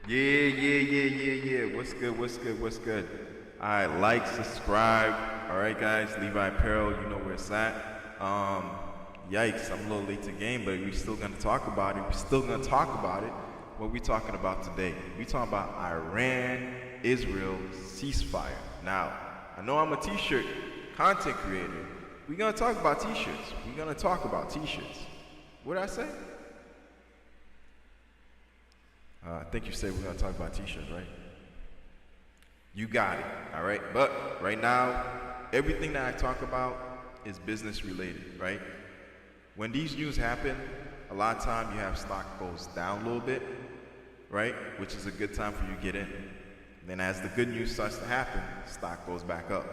Yeah. What's good? All right, like, subscribe. All right, guys, Levi Apparel, you know where it's at. Um, Yikes, I'm a little late to the game, but we're still gonna talk about it. What we talking about today? We talking about Iran, Israel ceasefire. Now, I know I'm a t-shirt content creator. We're gonna talk about t-shirts. What did I say? I think you said we're gonna talk about t-shirts, right? You got it, all right? But right now, everything that I talk about is business related, right? When these news happen, a lot of time you have stock goes down a little bit, right? Which is a good time for you to get in. Then as the good news starts to happen, stock goes back up.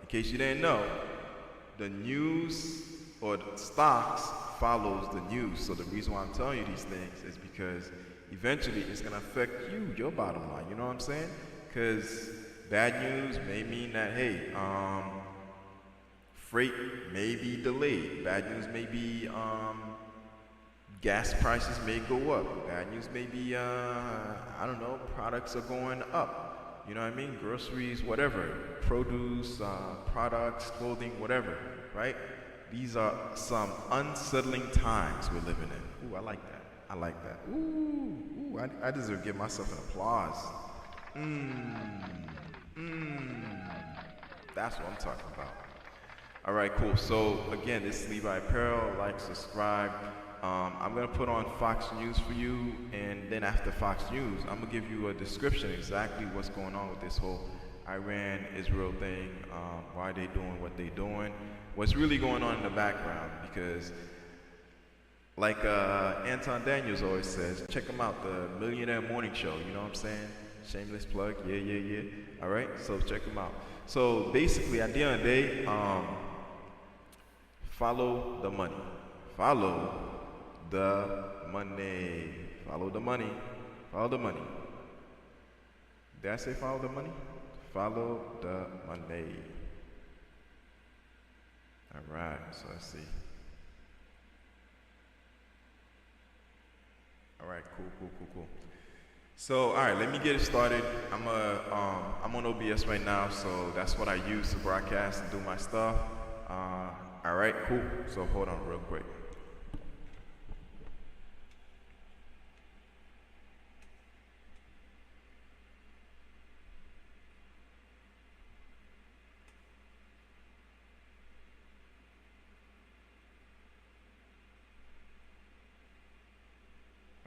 In case you didn't know, the news or the stocks follows the news. So the reason why I'm telling you these things is because eventually it's gonna affect you, your bottom line. You know what I'm saying? Because bad news may mean that, hey, freight may be delayed. Bad news may be gas prices may go up. Bad news may be, I don't know, products are going up. You know what I mean? Groceries, whatever. Produce, products, clothing, whatever, right? These are some unsettling times we're living in. Ooh, I like that. Ooh, I deserve to give myself an applause. That's what I'm talking about. All right, cool. So again, this is Levi Apparel. Like, subscribe. I'm gonna put on Fox News for you, and then after Fox News, I'm gonna give you a description exactly what's going on with this whole Iran-Israel thing, why they doing what they doing, what's really going on in the background. Because, like Anton Daniels always says, check him out, the Millionaire Morning Show. You know what I'm saying? Shameless plug. Yeah. All right, so check him out. So basically, at the end of the day, follow the money. Follow the money. Follow the money. Follow the money. Did I say follow the money? Follow the money. All right, so let's see. All right, cool. So, all right, let me get it started. I'm on OBS right now, so that's what I use to broadcast and do my stuff. All right, cool. So hold on real quick.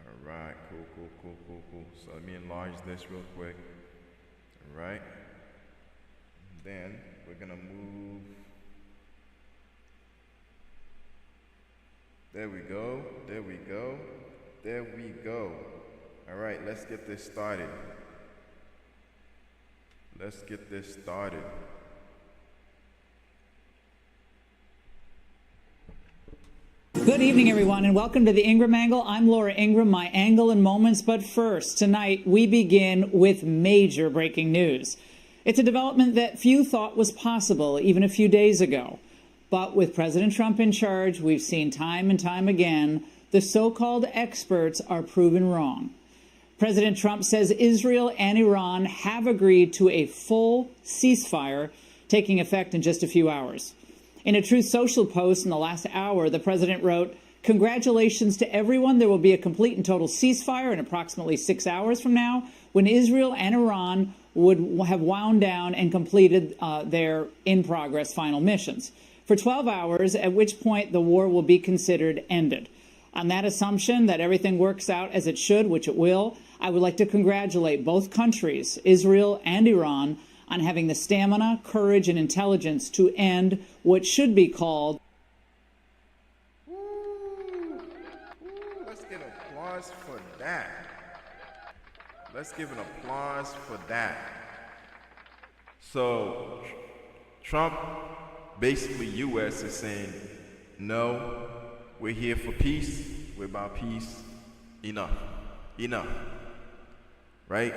All right, cool. So let me enlarge this real quick. All right. Then we're gonna move. There we go. All right, let's get this started. Good evening, everyone, and welcome to the Ingram Angle. I'm Laura Ingram, my angle in moments. But first, tonight, we begin with major breaking news. It's a development that few thought was possible even a few days ago. But with President Trump in charge, we've seen time and time again, the so-called experts are proven wrong. President Trump says Israel and Iran have agreed to a full ceasefire taking effect in just a few hours. In a Truth Social post in the last hour, the president wrote, "Congratulations to everyone. There will be a complete and total ceasefire in approximately 6 hours from now, when Israel and Iran would have wound down and completed their in-progress final missions for 12 hours, at which point the war will be considered ended." On that assumption that everything works out as it should, which it will, I would like to congratulate both countries, Israel and Iran, on having the stamina, courage, and intelligence to end what should be called. Let's give an applause for that. Let's give an applause for that. So, Trump, basically U.S. is saying, no, we're here for peace, we're about peace, enough, right?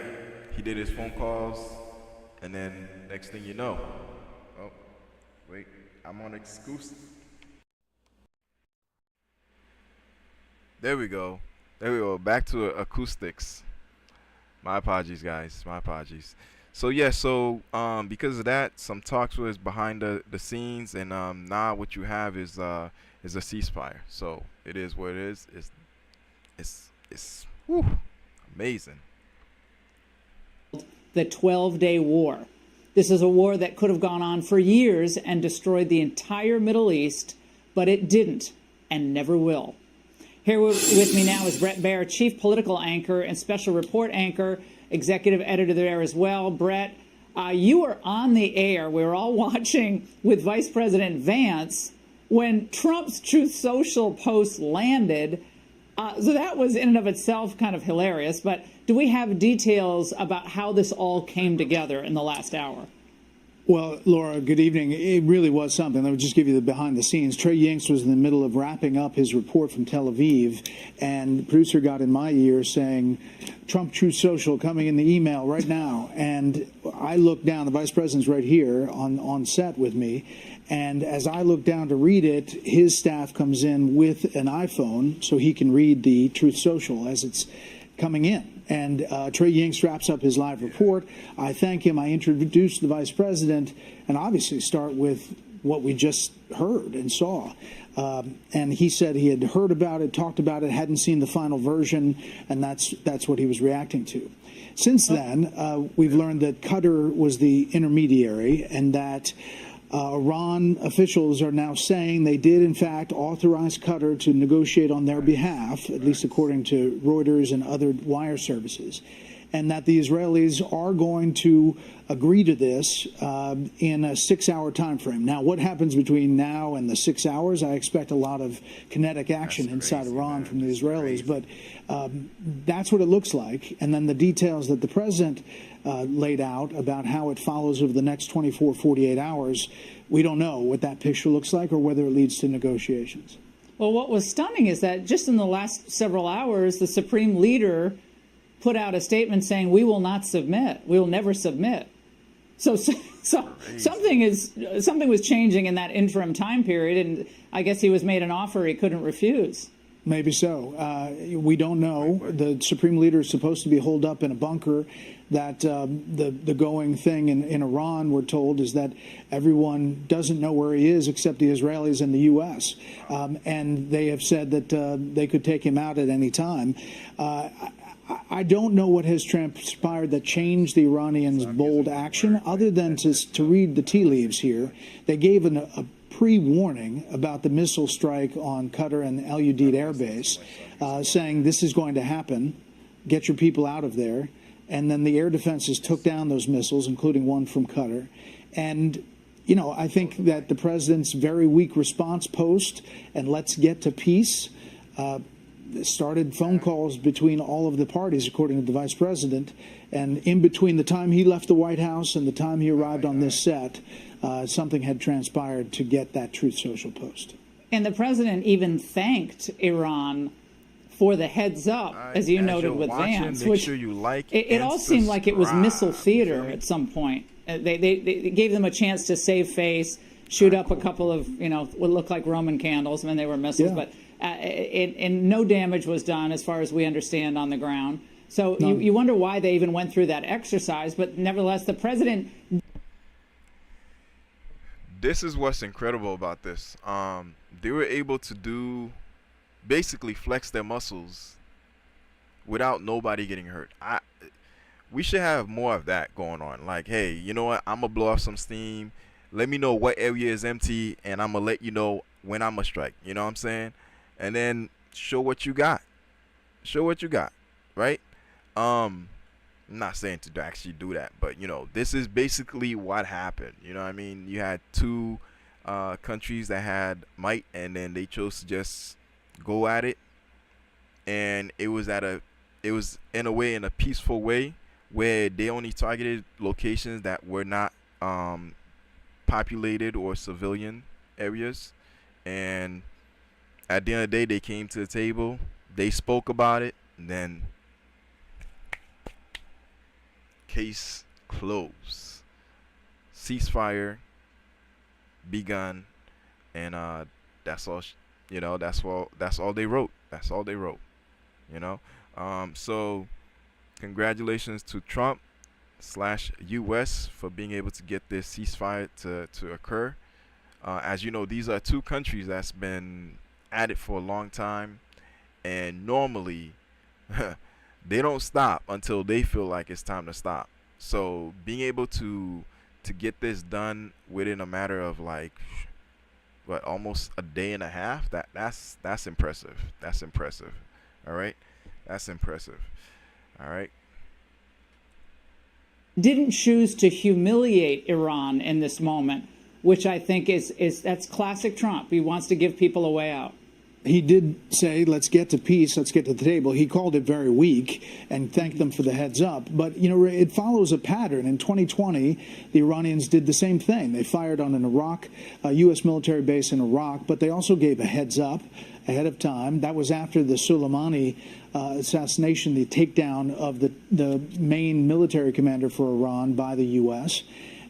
He did his phone calls, and then next thing you know, oh, wait, I'm on exclusive. There we go, back to acoustics. My apologies, guys. My apologies. So yeah, because of that, some talks was behind the scenes, and now what you have is a ceasefire. So it is what it is. It's whew, amazing. The 12-day war. This is a war that could have gone on for years and destroyed the entire Middle East, but it didn't and never will. Here with me now is Brett Baer, chief political anchor and special report anchor, executive editor there as well. Brett, you were on the air. We were all watching with Vice President Vance when Trump's Truth Social post landed. So that was in and of itself kind of hilarious. But do we have details about how this all came together in the last hour? Well, Laura, good evening. It really was something. Let me just give you the behind the scenes. Trey Yingst was in the middle of wrapping up his report from Tel Aviv, and the producer got in my ear saying, Trump Truth Social coming in the email right now. And I looked down, the vice president's right here on set with me, and as I look down to read it, his staff comes in with an iPhone so he can read the Truth Social as it's coming in. And Trey Yingst wraps up his live report. I thank him. I introduce the vice president and obviously start with what we just heard and saw. And he said he had heard about it, talked about it, hadn't seen the final version, and that's what he was reacting to. Since then, we've learned that Qatar was the intermediary and that Iran officials are now saying they did, in fact, authorize Qatar to negotiate on their behalf, at least according to Reuters and other wire services, and that the Israelis are going to agree to this in a 6-hour time frame. Now, what happens between now and the 6 hours? I expect a lot of kinetic action inside Iran from the Israelis, but that's what it looks like. And then the details that the president laid out about how it follows over the next 24, 48 hours, we don't know what that picture looks like or whether it leads to negotiations. Well, what was stunning is that just in the last several hours, the supreme leader put out a statement saying, we will not submit. We will never submit. So something was changing in that interim time period, and I guess he was made an offer he couldn't refuse. Maybe so. We don't know. The supreme leader is supposed to be holed up in a bunker. That the going thing in Iran, we're told, is that everyone doesn't know where he is except the Israelis and the U.S. And they have said that they could take him out at any time. I don't know what has transpired that changed the Iranians' bold action, other than to read the tea leaves here. They gave a pre-warning about the missile strike on Qatar and Al Udeid Air Base, saying this is going to happen, get your people out of there. And then the air defenses took down those missiles, including one from Qatar. And, you know, I think that the president's very weak response post and let's get to peace started phone calls between all of the parties, according to the vice president. And in between the time he left the White House and the time he arrived on this set, something had transpired to get that Truth Social post. And the president even thanked Iran for the heads up, as you noted with Vance, which sure you like it all seemed like it was missile theater at some point. They gave them a chance to save face, shoot up a couple of, what looked like Roman candles. I mean, they were missiles, but and no damage was done as far as we understand on the ground. So you wonder why they even went through that exercise. But nevertheless, the president. This is what's incredible about this. They were able to basically flex their muscles without nobody getting hurt. We should have more of that going on. Like, hey, you know what? I'm going to blow off some steam. Let me know what area is empty, and I'm going to let you know when I'm going to strike. You know what I'm saying? And then show what you got. Show what you got, right? I'm not saying to actually do that, but, this is basically what happened. You know what I mean? You had two countries that had might, and then they chose to just go at it, and it was in a way, in a peaceful way, where they only targeted locations that were not populated or civilian areas. And at the end of the day, they came to the table, they spoke about it, and then case closed, ceasefire begun, and that's all. That's all they wrote. That's all they wrote. So congratulations to Trump / U.S. for being able to get this ceasefire to occur. As you know, these are two countries that's been at it for a long time, and normally they don't stop until they feel like it's time to stop. So being able to get this done within a matter of like what, almost a day and a half, that's impressive. That's impressive. All right, that's impressive. All right. Didn't choose to humiliate Iran in this moment, which I think is that's classic Trump. He wants to give people a way out. He did say, let's get to peace, let's get to the table. He called it very weak and thanked them for the heads up. But, you know, it follows a pattern. In 2020, the Iranians did the same thing. They fired on a U.S. military base in Iraq, but they also gave a heads up ahead of time. That was after the Soleimani assassination, the takedown of the main military commander for Iran by the U.S.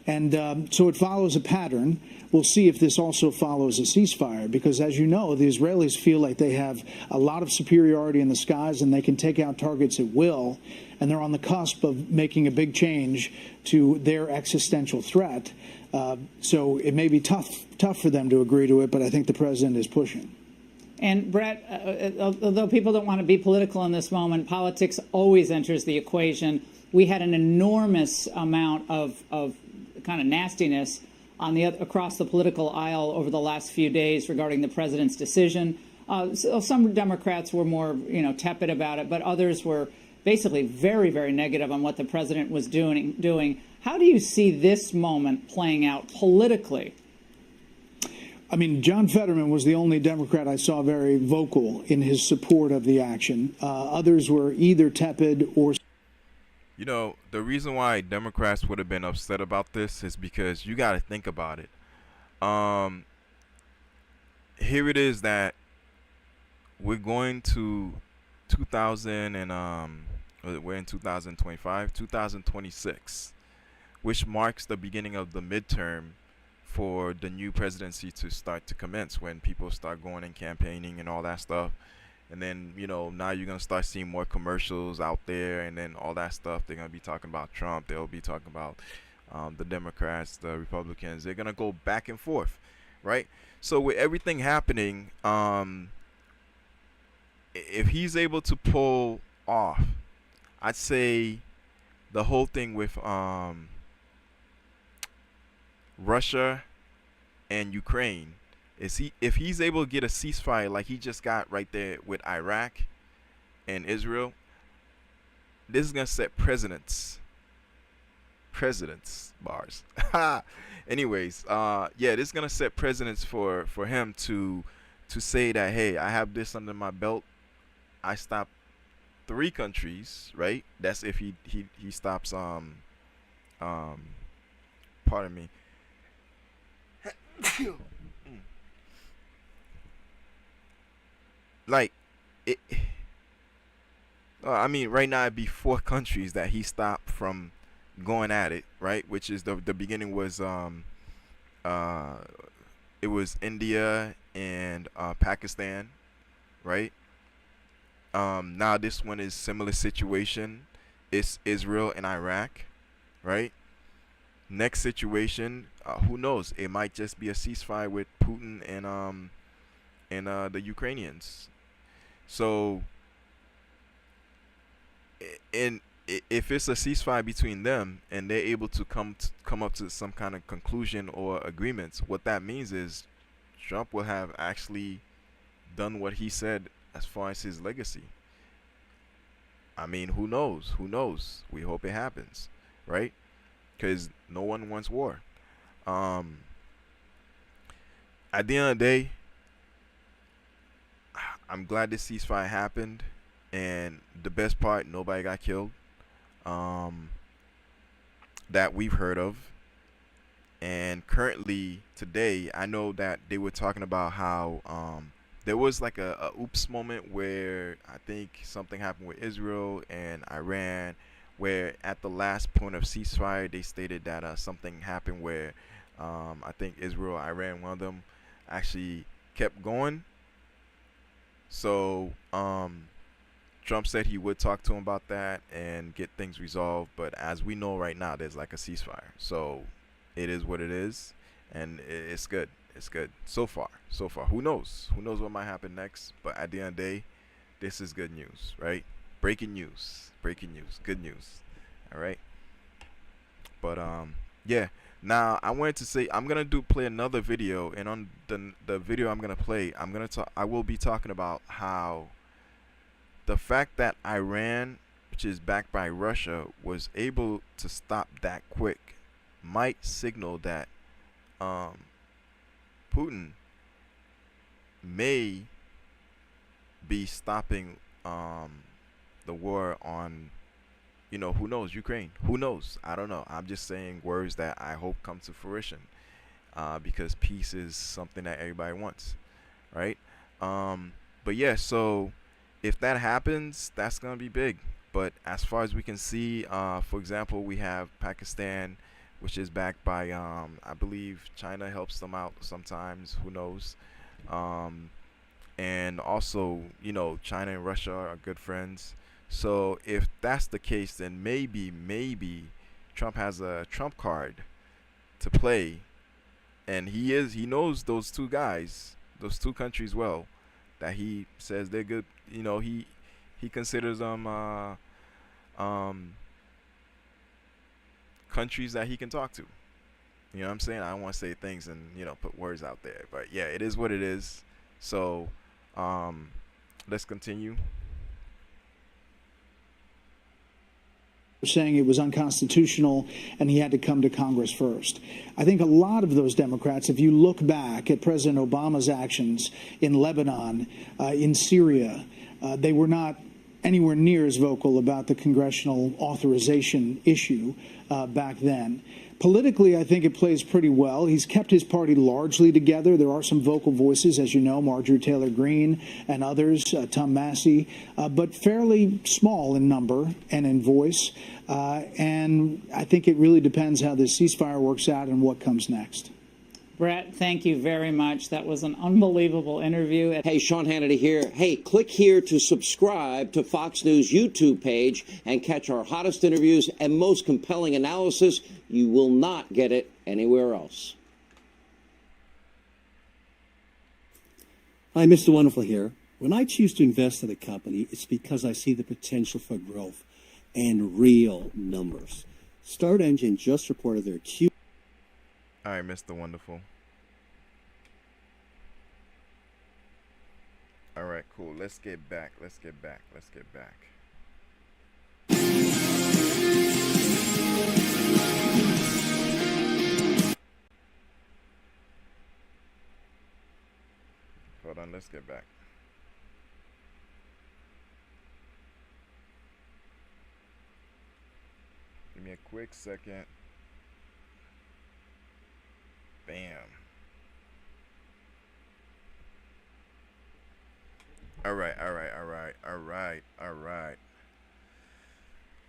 And so it follows a pattern. We'll see if this also follows a ceasefire, because, as you know, the Israelis feel like they have a lot of superiority in the skies and they can take out targets at will, and they're on the cusp of making a big change to their existential threat. So it may be tough for them to agree to it, but I think the president is pushing. And Brett, although people don't want to be political in this moment, politics always enters the equation. We had an enormous amount of kind of nastiness across the political aisle over the last few days regarding the president's decision. So some Democrats were more, tepid about it, but others were basically very, very negative on what the president was doing. How do you see this moment playing out politically? I mean, John Fetterman was the only Democrat I saw very vocal in his support of the action. Others were either tepid or... You know, the reason why Democrats would have been upset about this is because you got to think about it. Here it is that we're going to 2000 and we're in 2025, 2026, which marks the beginning of the midterm for the new presidency to start to commence, when people start going and campaigning and all that stuff. And then, now you're going to start seeing more commercials out there, and then all that stuff. They're going to be talking about Trump. They'll be talking about the Democrats, the Republicans. They're going to go back and forth, right? So with everything happening, if he's able to pull off, I'd say the whole thing with Russia and Ukraine, if he's able to get a ceasefire like he just got right there with Iraq and Israel, this is gonna set presidents bars. Anyways, yeah, this is gonna set precedents for him to say that, hey, I have this under my belt. I stopped 3 countries, right? That's if he stops pardon me. Like it, I mean, right now it'd be 4 countries that he stopped from going at it, right? Which is the beginning was it was India and Pakistan, right? Now this one is similar situation. It's Israel and Iraq, right? Next situation, who knows? It might just be a ceasefire with Putin and the Ukrainians. So, if it's a ceasefire between them and they're able to come up to some kind of conclusion or agreements, what that means is Trump will have actually done what he said as far as his legacy. I mean, who knows? Who knows? We hope it happens, right? Because no one wants war. At the end of the day, I'm glad this ceasefire happened, and the best part, nobody got killed that we've heard of. And currently today, I know that they were talking about how there was like a oops moment where I think something happened with Israel and Iran, where at the last point of ceasefire they stated that something happened where I think Israel, Iran, one of them actually kept going. So Trump said he would talk to him about that and get things resolved, but as we know right now, there's like a ceasefire. So it is what it is, and it's good. It's good so far. So far, who knows? Who knows what might happen next? But at the end of the day, this is good news, right? Breaking news. Breaking news. Good news. All right. But yeah. Now I wanted to say I'm gonna play another video, and on the video I'm gonna play, I will be talking about how the fact that Iran, which is backed by Russia, was able to stop that quick might signal that Putin may be stopping the war on, who knows, Ukraine. Who knows? I don't know. I'm just saying words that I hope come to fruition, because peace is something that everybody wants, right? But yeah, so if that happens, that's going to be big. But as far as we can see, for example, we have Pakistan, which is backed by, I believe China helps them out sometimes. Who knows? And also, China and Russia are good friends. So if that's the case, then maybe Trump has a trump card to play, and he knows those two guys, those two countries well, that he says they're good. He considers them countries that he can talk to. You know what I'm saying? I don't want to say things and put words out there, but yeah, it is what it is. So let's continue. Saying it was unconstitutional and he had to come to Congress first. I think a lot of those Democrats, if you look back at President Obama's actions in Lebanon, in Syria, they were not anywhere near as vocal about the congressional authorization issue back then. Politically, I think it plays pretty well. He's kept his party largely together. There are some vocal voices, as you know, Marjorie Taylor Greene and others, Tom Massey, but fairly small in number and in voice. And I think it really depends how this ceasefire works out and what comes next. Brett, thank you very much. That was an unbelievable interview. Hey, Sean Hannity here. Hey, click here to subscribe to Fox News YouTube page and catch our hottest interviews and most compelling analysis. You will not get it anywhere else. Hi, Mr. Wonderful here. When I choose to invest in a company, it's because I see the potential for growth and real numbers. Start Engine just reported their Q. All right, Mr. Wonderful. All right, cool. Let's get back. Hold on, let's get back. Give me a quick second. Bam. All right.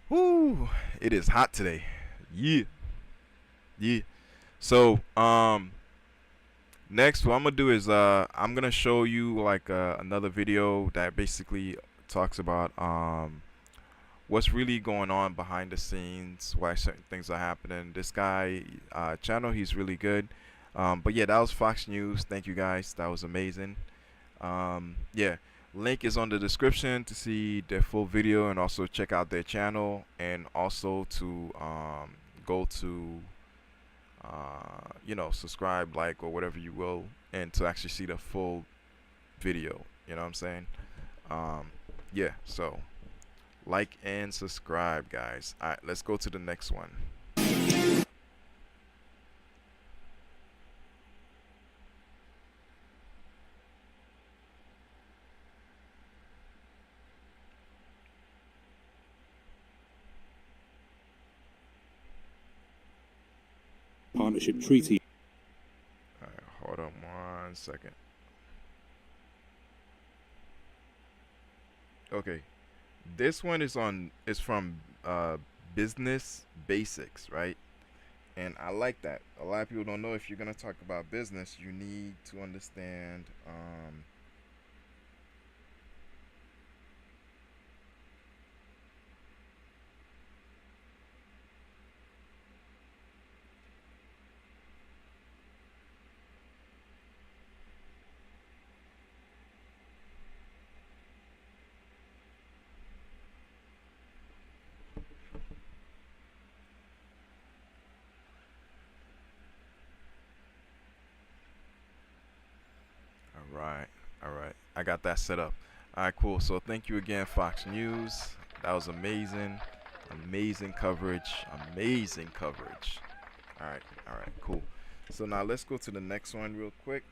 Whoo, it is hot today. Yeah. So, next what I'm gonna do is I'm gonna show you like another video that basically talks about what's really going on behind the scenes, why certain things are happening. This guy channel, he's really good. But yeah, that was Fox News. Thank you guys, that was amazing. Yeah, link is on the description to see their full video and also check out their channel, and also to go to subscribe, like, or whatever you will, and to actually see the full video. You know what I'm saying? Yeah, so like and subscribe, guys. All right, let's go to the next one. Partnership Treaty. All right, hold on 1 second. Okay, this one is from Business Basics, right? And I like that. A lot of people don't know, if you're gonna talk about business, you need to understand Right. All right. I got that set up. All right, cool. So thank you again, Fox News. That was amazing. Amazing coverage. Amazing coverage. All right. All right, cool. So now let's go to the next one real quick.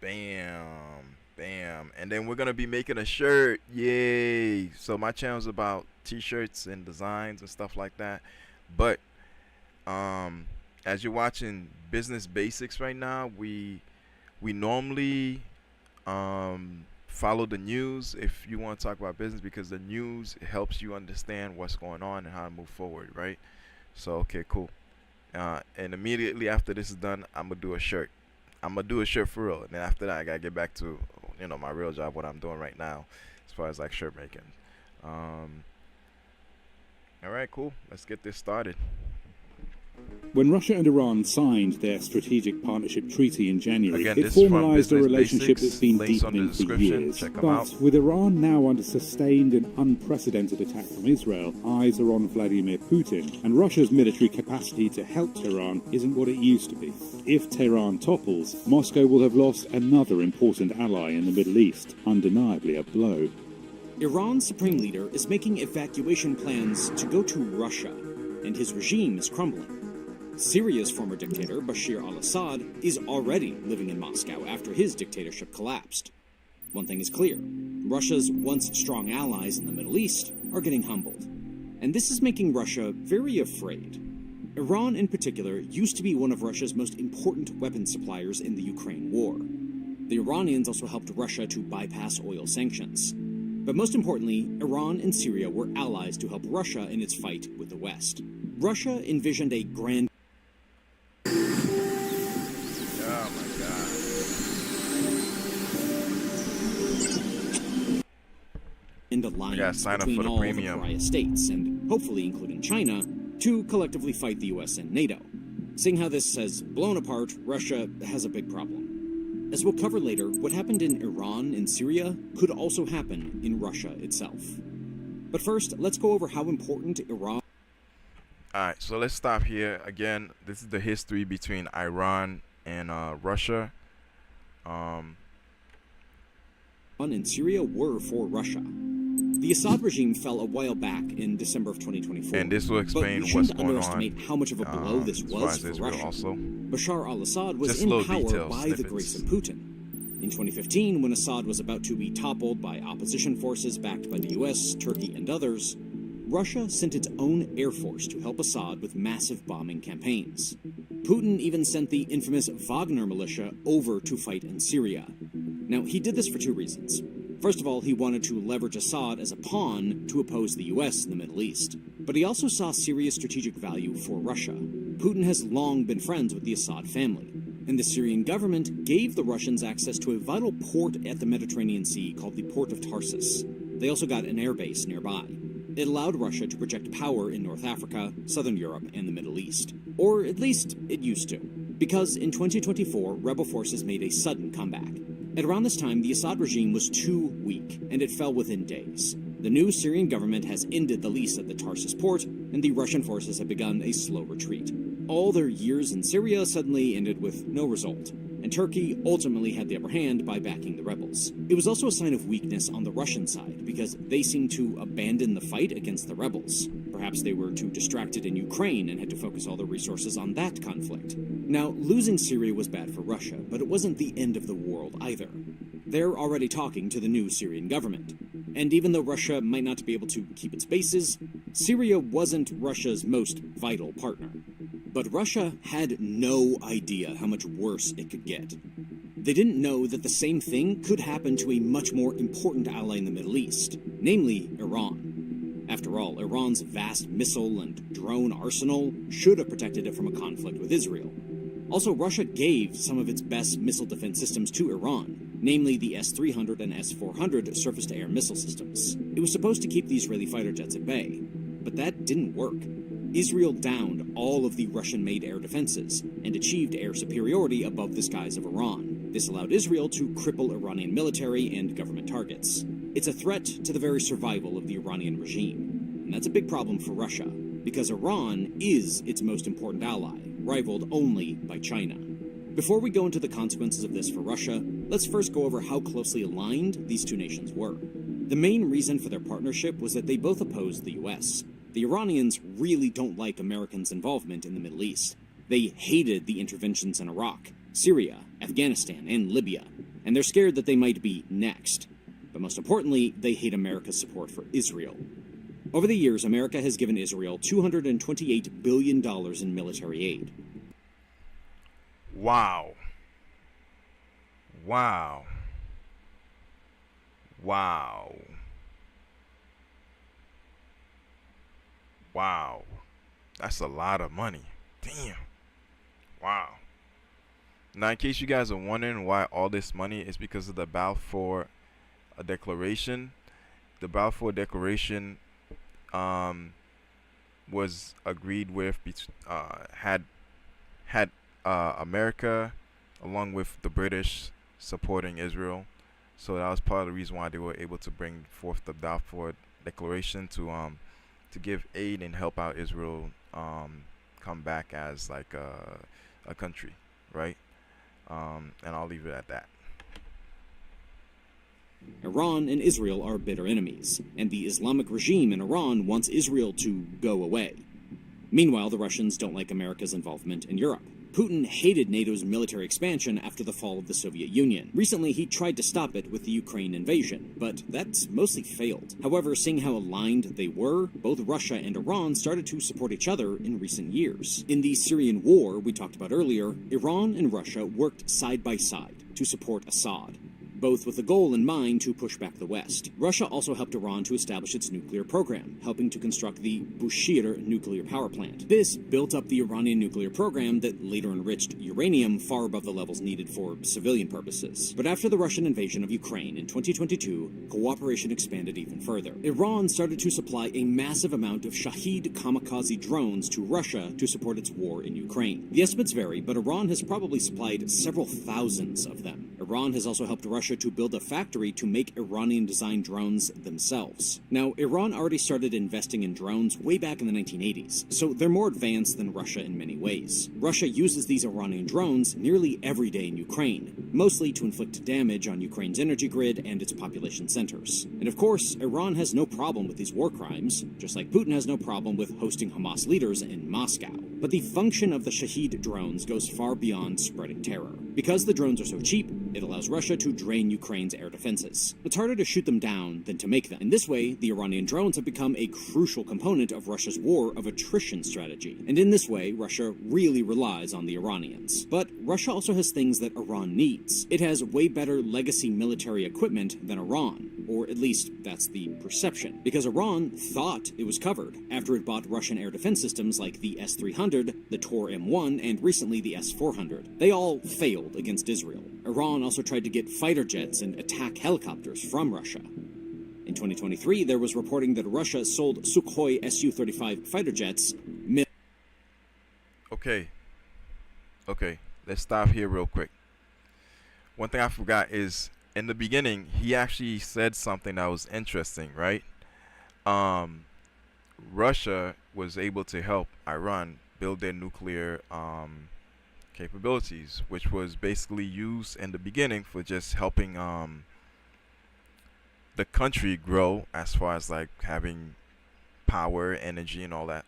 Bam. Bam. And then we're going to be making a shirt. Yay. So my channel's about t-shirts and designs and stuff like that. But as you're watching Business Basics right now, we normally follow the news if you want to talk about business, because the news helps you understand what's going on and how to move forward, right? So okay, cool. And immediately after this is done, I'm gonna do a shirt. I'm gonna do a shirt for real, and then after that I gotta get back to my real job, what I'm doing right now as far as like shirt making. All right, cool, let's get this started. When Russia and Iran signed their strategic partnership treaty in January, Again, it this is from formalized a Business relationship Basics. that's been Links on the deepening for description. years. Check 'em But out. with Iran now under sustained and unprecedented attack from Israel, eyes are on Vladimir Putin, and Russia's military capacity to help Tehran isn't what it used to be. If Tehran topples, Moscow will have lost another important ally in the Middle East, undeniably a blow. Iran's supreme leader is making evacuation plans to go to Russia, and his regime is crumbling. Syria's former dictator, Bashar al-Assad, is already living in Moscow after his dictatorship collapsed. One thing is clear: Russia's once strong allies in the Middle East are getting humbled. And this is making Russia very afraid. Iran, in particular, used to be one of Russia's most important weapons suppliers in the Ukraine war. The Iranians also helped Russia to bypass oil sanctions. But most importantly, Iran and Syria were allies to help Russia in its fight with the West. Russia envisioned a grand alliance sign up between for the all premium. the pariah states, and hopefully including China, to collectively fight the US and NATO. Seeing how this has blown apart, Russia has a big problem. As we'll cover later, what happened in Iran and Syria could also happen in Russia itself. But first, let's go over how important Iran... Alright, so let's stop here. Again, this is the history between Iran and Russia. and Syria were for Russia. The Assad regime fell a while back in December of 2024. And this will explain but we what's shouldn't going underestimate on how much of a blow this as far was as for Israel Russia. also. Bashar al-Assad was Just in little power details, by the snippets. grace of Putin. In 2015, when Assad was about to be toppled by opposition forces backed by the US, Turkey, and others, Russia sent its own air force to help Assad with massive bombing campaigns. Putin even sent the infamous Wagner militia over to fight in Syria. Now, he did this for two reasons. First of all, he wanted to leverage Assad as a pawn to oppose the US in the Middle East. But he also saw Syria's strategic value for Russia. Putin has long been friends with the Assad family, and the Syrian government gave the Russians access to a vital port at the Mediterranean Sea called the Port of Tarsus. They also got an airbase nearby. It allowed Russia to project power in North Africa, Southern Europe, and the Middle East. Or at least it used to. Because in 2024, rebel forces made a sudden comeback. At around this time, the Assad regime was too weak, and it fell within days. The new Syrian government has ended the lease at the Tarsus port, and the Russian forces have begun a slow retreat. All their years in Syria suddenly ended with no result, and Turkey ultimately had the upper hand by backing the rebels. It was also a sign of weakness on the Russian side, because they seemed to abandon the fight against the rebels. Perhaps they were too distracted in Ukraine and had to focus all their resources on that conflict. Now, losing Syria was bad for Russia, but it wasn't the end of the world either. They're already talking to the new Syrian government. And even though Russia might not be able to keep its bases, Syria wasn't Russia's most vital partner. But Russia had no idea how much worse it could get. They didn't know that the same thing could happen to a much more important ally in the Middle East, namely Iran. After all, Iran's vast missile and drone arsenal should have protected it from a conflict with Israel. Also, Russia gave some of its best missile defense systems to Iran, namely the S-300 and S-400 surface-to-air missile systems. It was supposed to keep the Israeli fighter jets at bay, but that didn't work. Israel downed all of the Russian-made air defenses and achieved air superiority above the skies of Iran. This allowed Israel to cripple Iranian military and government targets. It's a threat to the very survival of the Iranian regime, and that's a big problem for Russia. because Iran is its most important ally, rivaled only by China. Before we go into the consequences of this for Russia, let's first go over how closely aligned these two nations were. The main reason for their partnership was that they both opposed the US. The Iranians really don't like Americans' involvement in the Middle East. They hated the interventions in Iraq, Syria, Afghanistan, and Libya, and they're scared that they might be next. But most importantly, they hate America's support for Israel. Over the years, America has given Israel $228 billion in military aid. Wow. Wow. Wow. Wow. That's a lot of money. Damn. Wow. Now, in case you guys are wondering why all this money is because of the Balfour Declaration. The Balfour Declaration was agreed with, had America along with the British supporting Israel. So that was part of the reason why they were able to bring forth the Balfour Declaration to give aid and help out Israel come back as like a country, right? And I'll leave it at that. Iran and Israel are bitter enemies, and the Islamic regime in Iran wants Israel to go away. Meanwhile, the Russians don't like America's involvement in Europe. Putin hated NATO's military expansion after the fall of the Soviet Union. Recently, he tried to stop it with the Ukraine invasion, but that's mostly failed. However, seeing how aligned they were, both Russia and Iran started to support each other in recent years. In the Syrian war we talked about earlier, Iran and Russia worked side by side to support Assad, both with the goal in mind to push back the West. Russia also helped Iran to establish its nuclear program, helping to construct the Bushehr nuclear power plant. This built up the Iranian nuclear program that later enriched uranium far above the levels needed for civilian purposes. But after the Russian invasion of Ukraine in 2022, cooperation expanded even further. Iran started to supply a massive amount of Shahed kamikaze drones to Russia to support its war in Ukraine. The estimates vary, but Iran has probably supplied several thousands of them. Iran has also helped Russia to build a factory to make Iranian-designed drones themselves. Now, Iran already started investing in drones way back in the 1980s, so they're more advanced than Russia in many ways. Russia uses these Iranian drones nearly every day in Ukraine, mostly to inflict damage on Ukraine's energy grid and its population centers. And of course, Iran has no problem with these war crimes, just like Putin has no problem with hosting Hamas leaders in Moscow. But the function of the Shahed drones goes far beyond spreading terror. Because the drones are so cheap, it allows Russia to drain Ukraine's air defenses. It's harder to shoot them down than to make them. In this way, the Iranian drones have become a crucial component of Russia's war of attrition strategy. And in this way, Russia really relies on the Iranians. But Russia also has things that Iran needs. It has way better legacy military equipment than Iran, or at least that's the perception. Because Iran thought it was covered after it bought Russian air defense systems like the S-300, the Tor M1, and recently the S-400. They all failed against Israel. Iran also tried to get fighter jets and attack helicopters from Russia. In 2023, there was reporting that Russia sold Sukhoi Su-35 fighter jets. Okay, let's stop here real quick. One thing I forgot is, in the beginning, he actually said something that was interesting, right? Russia was able to help Iran build their nuclear capabilities, which was basically used in the beginning for just helping the country grow as far as like having power, energy, and all that.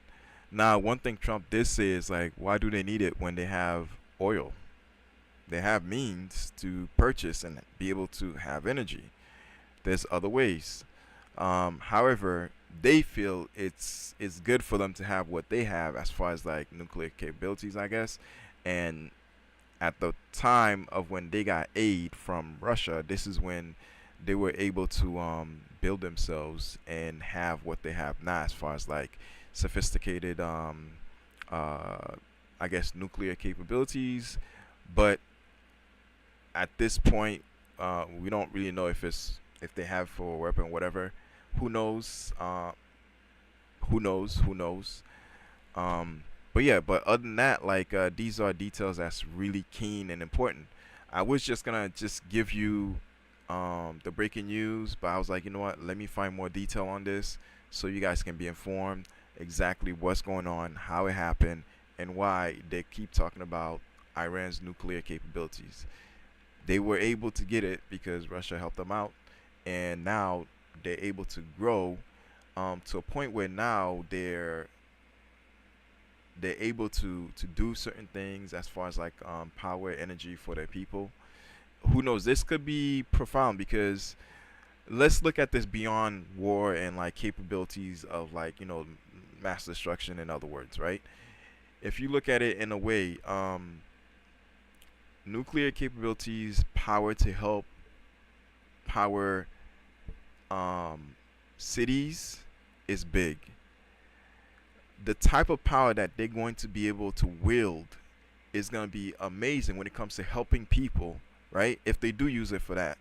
Now, one thing Trump did say is like, why do they need it when they have oil? They have means to purchase and be able to have energy. There's other ways. However, they feel it's good for them to have what they have as far as like nuclear capabilities, I guess. And at the time of when they got aid from Russia, this is when they were able to build themselves and have what they have now as far as like sophisticated I guess nuclear capabilities. But at this point, we don't really know if they have for a weapon, whatever. Who knows? Who knows? But yeah, but other than that, like these are details that's really keen and important. I was just gonna give you the breaking news, but I was like, you know what? Let me find more detail on this so you guys can be informed. exactly what's going on, how it happened, and why they keep talking about Iran's nuclear capabilities. They were able to get it because Russia helped them out, and now they're able to grow to a point where now they're able to do certain things as far as like power, energy for their people. Who knows? This could be profound because let's look at this beyond war and like capabilities of like mass destruction. In other words, right? If you look at it in a way, nuclear capabilities, power to help power cities is big. The type of power that they're going to be able to wield is going to be amazing when it comes to helping people, right? If they do use it for that,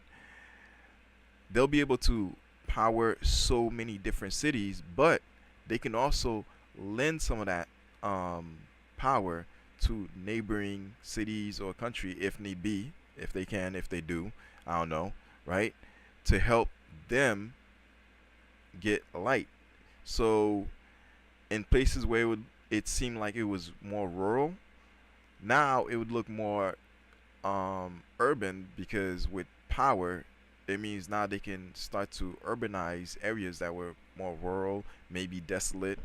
they'll be able to power so many different cities, but they can also lend some of that power to neighboring cities or country if need be, if they can, if they do, I don't know, right? To help them get light. So in places where it seemed like it was more rural, now it would look more urban, because with power, it means now they can start to urbanize areas that were more rural, maybe desolate,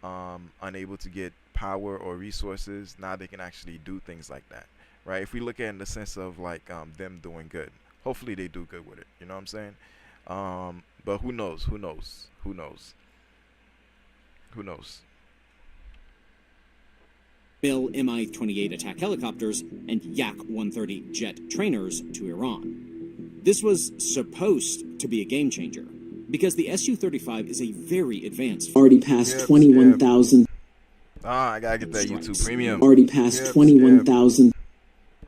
unable to get power or resources. Now they can actually do things like that, right? If we look at it in the sense of like them doing good, hopefully they do good with it. You know what I'm saying? But who knows? Who knows? Who knows? Who knows? Bill Mi-28 attack helicopters and Yak-130 jet trainers to Iran. This was supposed to be a game changer because the Su-35 is a very advanced. Already passed 21,000. I gotta get that YouTube Premium. Already passed 21,000.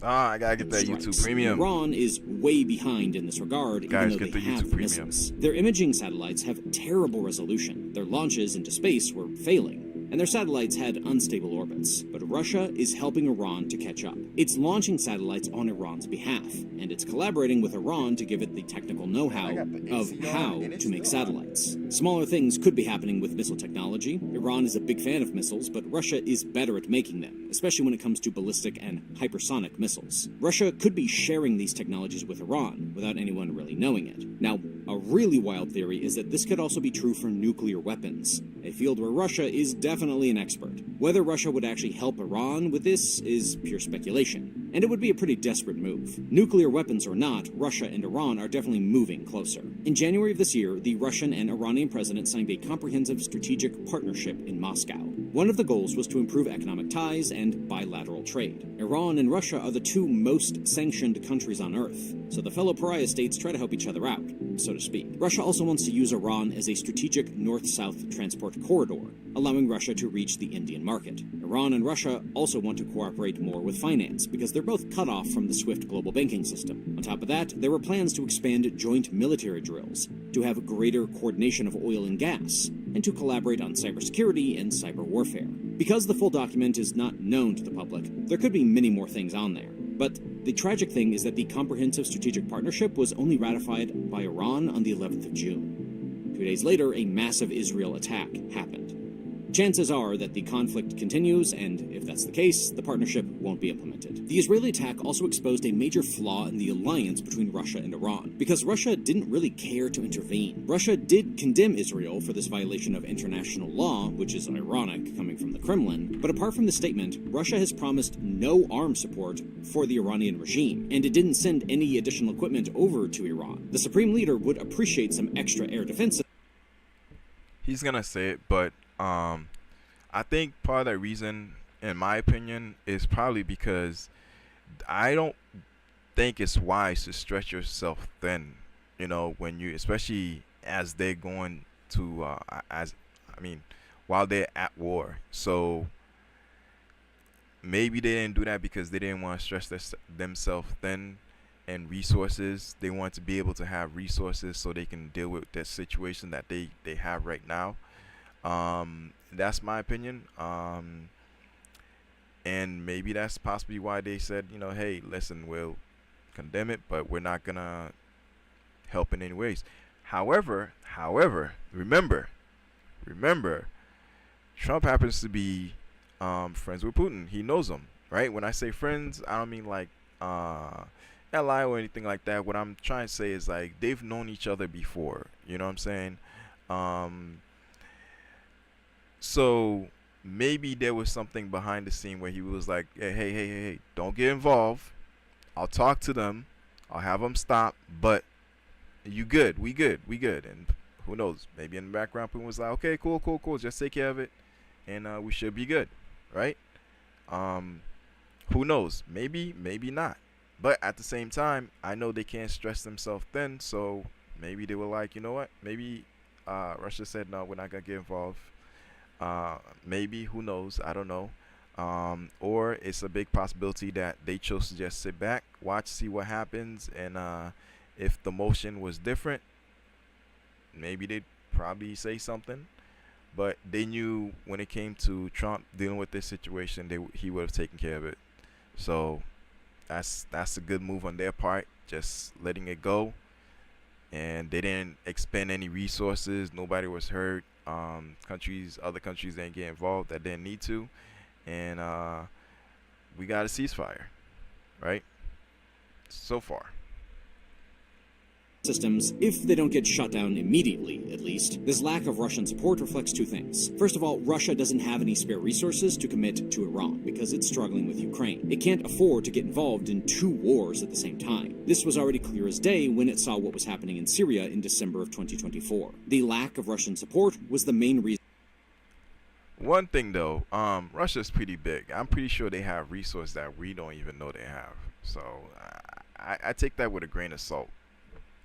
I gotta get that YouTube Premium. Iran is way behind in this regard, Guys, even though get they the have YouTube the Premium. missiles. Their imaging satellites have terrible resolution. Their launches into space were failing, and their satellites had unstable orbits. But Russia is helping Iran to catch up. It's launching satellites on Iran's behalf, and it's collaborating with Iran to give it the technical know-how of how to make satellites. Smaller things could be happening with missile technology. Iran is a big fan of missiles, but Russia is better at making them, especially when it comes to ballistic and hypersonic missiles. Russia could be sharing these technologies with Iran without anyone really knowing it. Now, a really wild theory is that this could also be true for nuclear weapons, a field where Russia is definitely an expert. Whether Russia would actually help Iran with this is pure speculation, and it would be a pretty desperate move. Nuclear weapons or not, Russia and Iran are definitely moving closer. In January of this year, the Russian and Iranian president signed a comprehensive strategic partnership in Moscow. One of the goals was to improve economic ties and bilateral trade. Iran and Russia are the two most sanctioned countries on Earth, so the fellow pariah states try to help each other out, so to speak. Russia also wants to use Iran as a strategic north-south transport corridor, allowing Russia to reach the Indian market. Iran and Russia also want to cooperate more with finance, because they're both cut off from the SWIFT global banking system. On top of that, there were plans to expand joint military drills, to have greater coordination of oil and gas, and to collaborate on cybersecurity and cyber warfare. Because the full document is not known to the public, there could be many more things on there. But the tragic thing is that the Comprehensive Strategic Partnership was only ratified by Iran on the 11th of June. 2 days later, a massive Israel attack happened. Chances are that the conflict continues, and if that's the case, the partnership won't be implemented. The Israeli attack also exposed a major flaw in the alliance between Russia and Iran, because Russia didn't really care to intervene. Russia did condemn Israel for this violation of international law, which is ironic coming from the Kremlin, but apart from the statement, Russia has promised no arms support for the Iranian regime, and it didn't send any additional equipment over to Iran. The supreme leader would appreciate some extra air defense. He's gonna say it, but I think part of that reason, in my opinion, is probably because I don't think it's wise to stretch yourself thin, when you, especially as they're going to, while they're at war. So maybe they didn't do that because they didn't want to stretch themselves thin and resources. They want to be able to have resources so they can deal with the situation that they have right now. That's my opinion. And maybe that's possibly why they said, hey, listen, we'll condemn it, but we're not gonna help in any ways. However, remember, Trump happens to be friends with Putin. He knows him, right? When I say friends, I don't mean like ally or anything like that. What I'm trying to say is like they've known each other before. You know what I'm saying? So maybe there was something behind the scene where he was like, hey, don't get involved. I'll talk to them. I'll have them stop. But you good? We good? And who knows? Maybe in the background, Putin was like, okay, cool. Just take care of it, and we should be good, right? Who knows? Maybe not. But at the same time, I know they can't stress themselves thin, so maybe they were like, you know what? Maybe Russia said, no, we're not going to get involved. Maybe, who knows? I don't know. Or it's a big possibility that they chose to just sit back, watch, see what happens, and if the motion was different, maybe they'd probably say something. But they knew when it came to Trump dealing with this situation, he would have taken care of it. So that's a good move on their part, just letting it go. And they didn't expend any resources. Nobody was hurt. Other countries didn't get involved that didn't need to. And we got a ceasefire, right? So far. Systems, if they don't get shut down immediately, at least. This lack of Russian support reflects two things. First of all, Russia doesn't have any spare resources to commit to Iran because it's struggling with Ukraine. It can't afford to get involved in two wars at the same time. This was already clear as day when it saw what was happening in Syria in December of 2024. The lack of Russian support was the main reason. One thing though, Russia's pretty big. I'm pretty sure they have resources that we don't even know they have. So I take that with a grain of salt.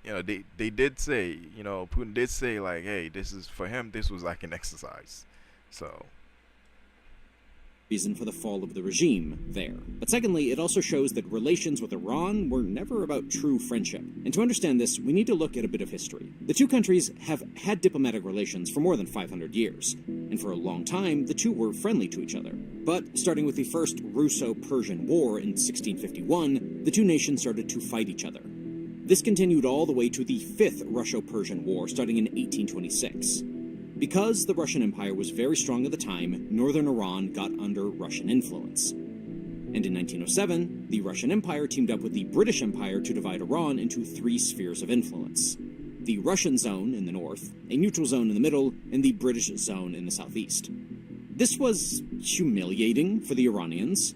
You know, they did say, you know, Putin did say like, hey, this is for him, this was like an exercise. So reason for the fall of the regime there. But secondly, it also shows that relations with Iran were never about true friendship. And to understand this, we need to look at a bit of history. The two countries have had diplomatic relations for more than 500 years. And for a long time, the two were friendly to each other. But starting with the First Russo-Persian War in 1651, the two nations started to fight each other. This continued all the way to the Fifth Russo-Persian War, starting in 1826. Because the Russian Empire was very strong at the time, northern Iran got under Russian influence. And in 1907, the Russian Empire teamed up with the British Empire to divide Iran into three spheres of influence. The Russian zone in the north, a neutral zone in the middle, and the British zone in the southeast. This was humiliating for the Iranians.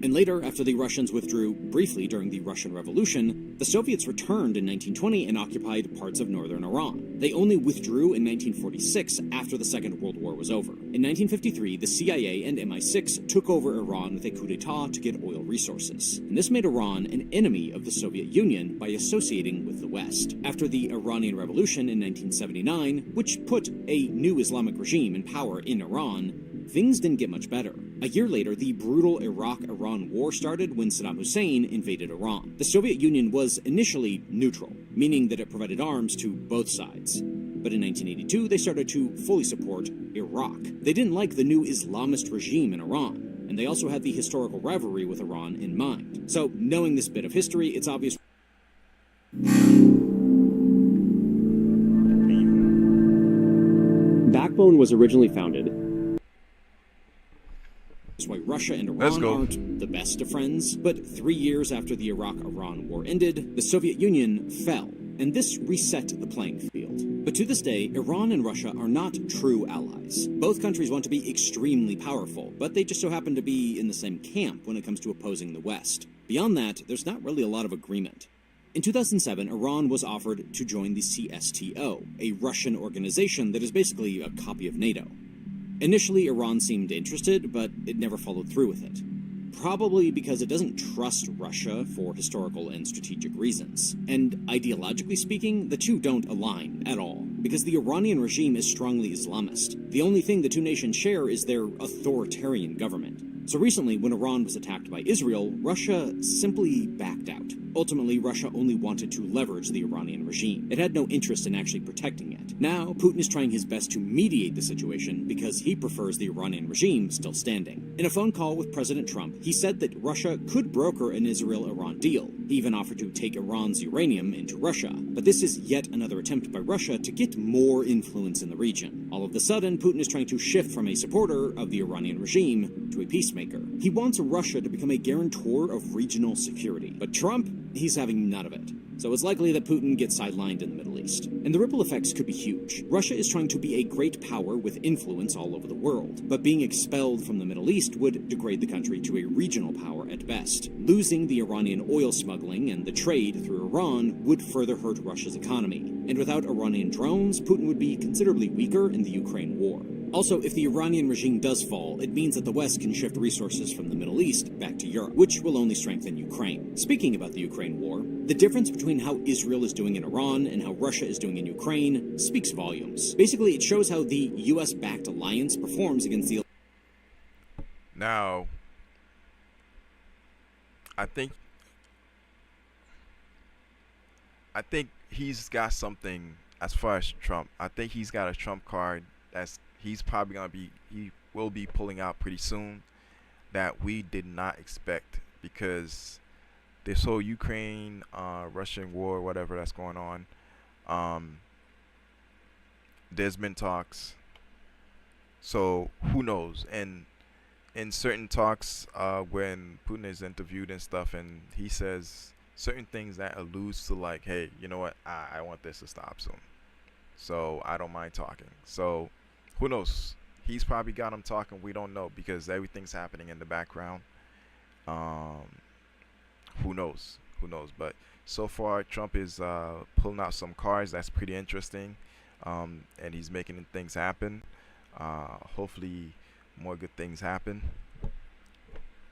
And later, after the Russians withdrew briefly during the Russian Revolution, the Soviets returned in 1920 and occupied parts of northern Iran. They only withdrew in 1946 after the Second World War was over. In 1953, the CIA and MI6 took over Iran with a coup d'etat to get oil resources. And this made Iran an enemy of the Soviet Union by associating with the West. After the Iranian Revolution in 1979, which put a new Islamic regime in power in Iran, things didn't get much better. A year later, the brutal Iraq-Iran war started when Saddam Hussein invaded Iran. The Soviet Union was initially neutral, meaning that it provided arms to both sides. But in 1982, they started to fully support Iraq. They didn't like the new Islamist regime in Iran, and they also had the historical rivalry with Iran in mind. So, knowing this bit of history, it's obvious. Backbone was originally founded. That's why Russia and Iran aren't the best of friends. But 3 years after the Iraq-Iran war ended, the Soviet Union fell, and this reset the playing field. But to this day, Iran and Russia are not true allies. Both countries want to be extremely powerful, but they just so happen to be in the same camp when it comes to opposing the West. Beyond that, there's not really a lot of agreement. In 2007, Iran was offered to join the CSTO, a Russian organization that is basically a copy of NATO. Initially, Iran seemed interested, but it never followed through with it. Probably because it doesn't trust Russia for historical and strategic reasons. And ideologically speaking, the two don't align at all, because the Iranian regime is strongly Islamist. The only thing the two nations share is their authoritarian government. So recently, when Iran was attacked by Israel, Russia simply backed out. Ultimately, Russia only wanted to leverage the Iranian regime. It had no interest in actually protecting it. Now, Putin is trying his best to mediate the situation because he prefers the Iranian regime still standing. In a phone call with President Trump, he said that Russia could broker an Israel-Iran deal. He even offered to take Iran's uranium into Russia. But this is yet another attempt by Russia to get more influence in the region. All of a sudden, Putin is trying to shift from a supporter of the Iranian regime to a peacemaker. He wants Russia to become a guarantor of regional security. But Trump, he's having none of it. So it's likely that Putin gets sidelined in the Middle East. And the ripple effects could be huge. Russia is trying to be a great power with influence all over the world. But being expelled from the Middle East would degrade the country to a regional power at best. Losing the Iranian oil smuggling and the trade through Iran would further hurt Russia's economy. And without Iranian drones, Putin would be considerably weaker in the Ukraine war. Also, if the Iranian regime does fall, it means that the West can shift resources from the Middle East back to Europe, which will only strengthen Ukraine. Speaking about the Ukraine war, the difference between how Israel is doing in Iran and how Russia is doing in Ukraine speaks volumes. Basically, it shows how the US-backed alliance performs against the... Now, I think he's got something as far as Trump. I think he's got a Trump card that's he will be pulling out pretty soon that we did not expect, because this whole Ukraine Russian war, whatever that's going on, there's been talks, so who knows. And in certain talks, when Putin is interviewed and stuff, and he says certain things that alludes to like, hey, you know what, I want this to stop soon, so I don't mind talking. So who knows? He's probably got him talking. We don't know, because everything's happening in the background. Who knows? But so far, Trump is pulling out some cards that's pretty interesting, and he's making things happen. Hopefully, more good things happen.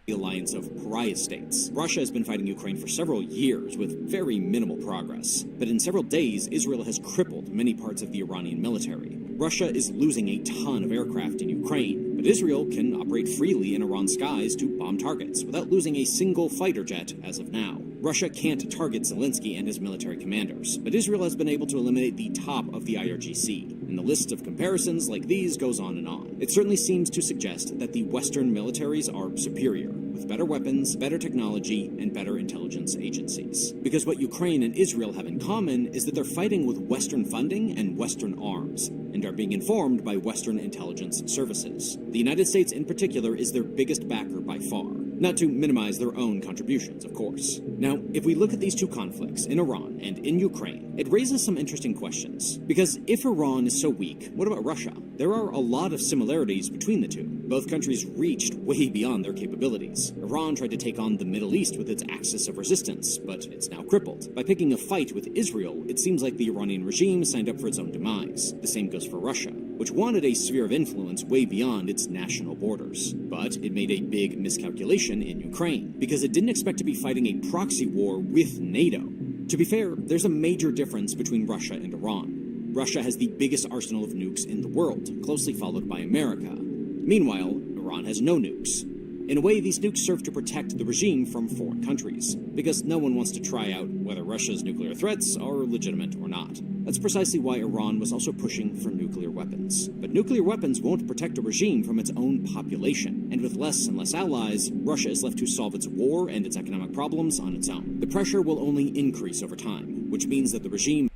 The alliance of pariah states. Russia has been fighting Ukraine for several years with very minimal progress. But in several days, Israel has crippled many parts of the Iranian military. Russia is losing a ton of aircraft in Ukraine, but Israel can operate freely in Iran's skies to bomb targets without losing a single fighter jet as of now. Russia can't target Zelensky and his military commanders, but Israel has been able to eliminate the top of the IRGC. And the list of comparisons like these goes on and on. It certainly seems to suggest that the Western militaries are superior, with better weapons, better technology, and better intelligence agencies. Because what Ukraine and Israel have in common is that they're fighting with Western funding and Western arms, and are being informed by Western intelligence services. The United States in particular is their biggest backer by far. Not to minimize their own contributions, of course. Now, if we look at these two conflicts, in Iran and in Ukraine, it raises some interesting questions. Because if Iran is so weak, what about Russia? There are a lot of similarities between the two. Both countries reached way beyond their capabilities. Iran tried to take on the Middle East with its axis of resistance, but it's now crippled. By picking a fight with Israel, it seems like the Iranian regime signed up for its own demise. The same goes for Russia, which wanted a sphere of influence way beyond its national borders. But it made a big miscalculation in Ukraine, because it didn't expect to be fighting a proxy war with NATO. To be fair, there's a major difference between Russia and Iran. Russia has the biggest arsenal of nukes in the world, closely followed by America. Meanwhile, Iran has no nukes. In a way, these nukes serve to protect the regime from foreign countries, because no one wants to try out whether Russia's nuclear threats are legitimate or not. That's precisely why Iran was also pushing for nuclear weapons. But nuclear weapons won't protect a regime from its own population, and with less and less allies, Russia is left to solve its war and its economic problems on its own. The pressure will only increase over time, which means that the regime...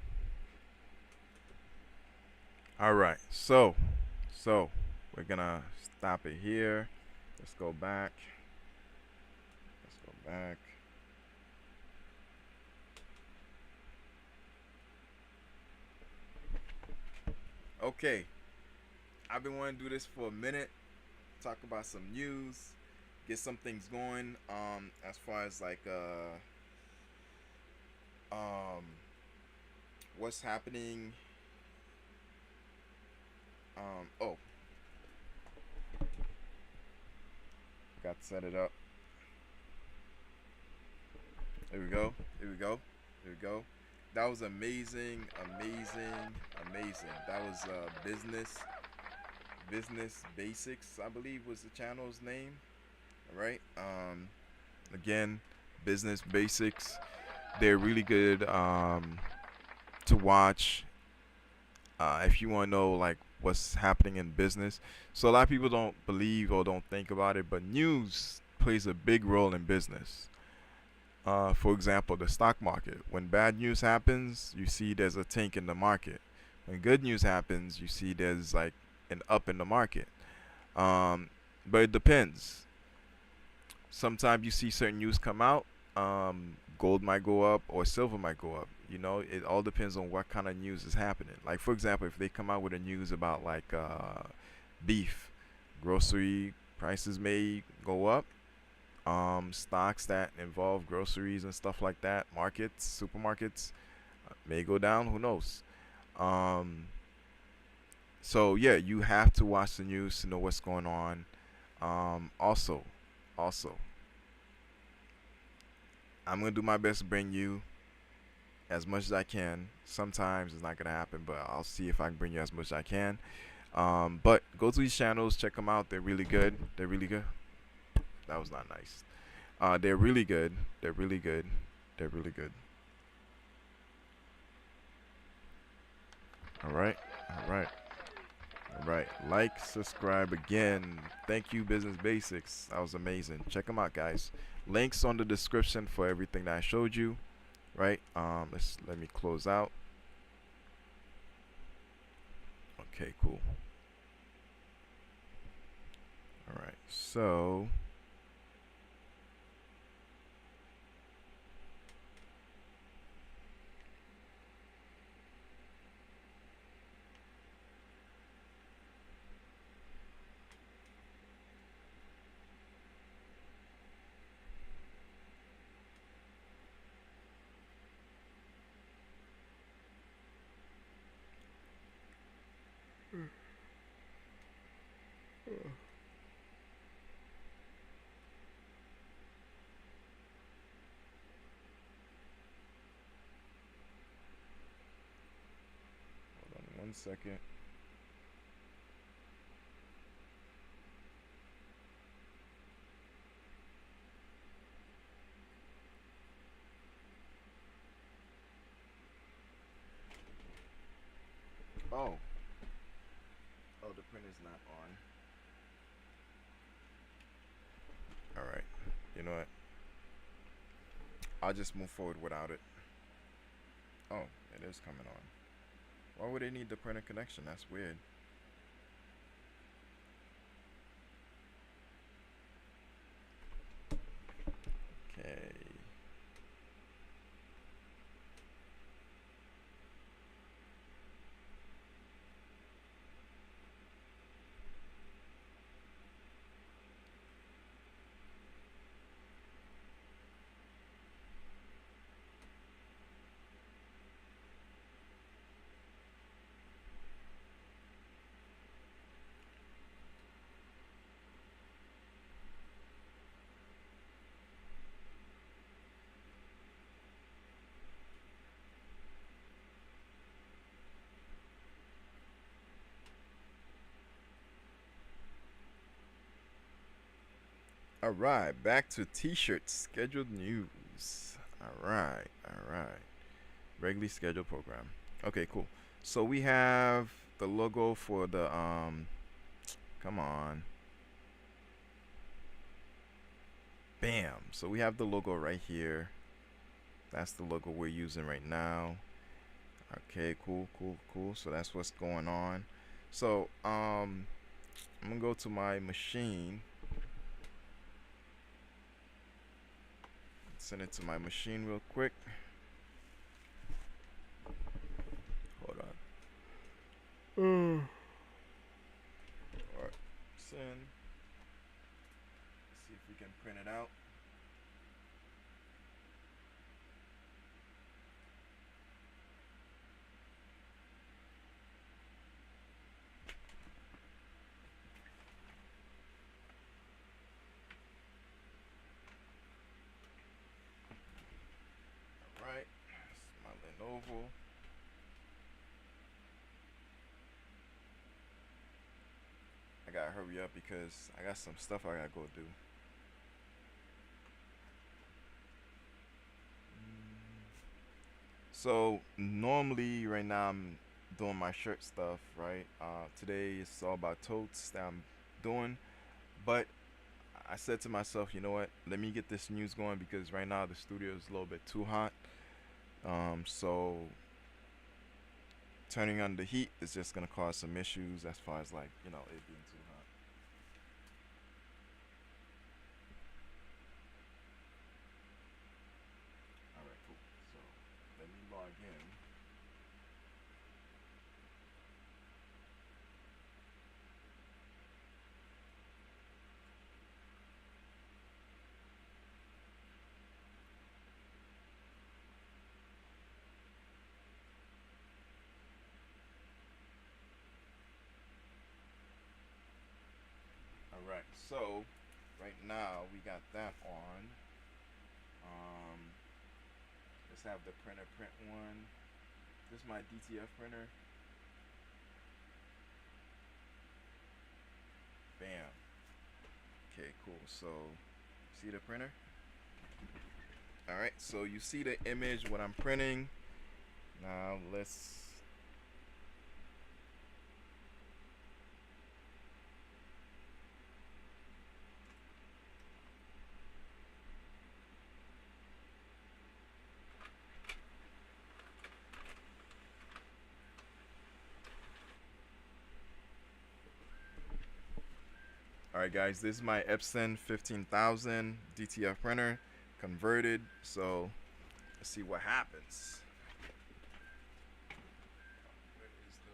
Alright, so we're gonna stop it here. Let's go back. Okay, I've been wanting to do this for a minute, talk about some news, get some things going, as far as like what's happening. Got to set it up. Here we go. That was amazing. That was business basics, I believe was the channel's name. All right. Again, business basics. They're really good to watch if you want to know like what's happening in business. So a lot of people don't believe or don't think about it, but news plays a big role in business. For example, the stock market. When bad news happens, you see there's a tank in the market. When good news happens, you see there's like an up in the market. But it depends. Sometimes you see certain news come out, gold might go up or silver might go up. You know, it all depends on what kind of news is happening. Like for example, if they come out with a news about like beef, grocery prices may go up. Stocks that involve groceries and stuff like that, markets, supermarkets, may go down. Who knows? Um, so yeah, you have to watch the news to know what's going on. Also, I'm gonna do my best to bring you as much as I can. Sometimes it's not gonna happen, but I'll see if I can bring you as much as I can. But go to these channels, check them out. They're really good. They're really good. That was not nice. They're really good. They're really good. They're really good. All right. All right. All right. Like, subscribe again. Thank you, Business Basics. That was amazing. Check them out, guys. Links on the description for everything that I showed you. Right. Let me close out. Okay, cool. All right. So hold on 1 second. Oh. Oh, the printer's not on. All right. You know what? I'll just move forward without it. Oh, it is coming on. Why would they need the printer connection? That's weird. Okay. All right, back to t-shirts, scheduled news. All right, all right. Regularly scheduled program. Okay, cool. So we have the logo for the come on. Bam. So we have the logo right here. That's the logo we're using right now. Okay, cool, cool, cool. So that's what's going on. So I'm gonna go to my machine. Send it to my machine real quick. Hold on. Alright, send. See if we can print it out. Alright, it's my Lenovo. I gotta hurry up because I got some stuff I gotta go do. So normally right now I'm doing my shirt stuff, right? Today it's all about totes that I'm doing, but I said to myself, you know what? Let me get this news going because right now the studio is a little bit too hot. So turning on the heat is just gonna cause some issues as far as like, you know, it being too hot. All right, cool. So let me log in. All right, so right now we got that on. Let's have the printer print one. This is my DTF printer. Bam. Okay, cool. So, see the printer? All right, so you see the image, what I'm printing. Now let's Alright guys, this is my Epson 15000 DTF printer converted, so let's see what happens. Where is the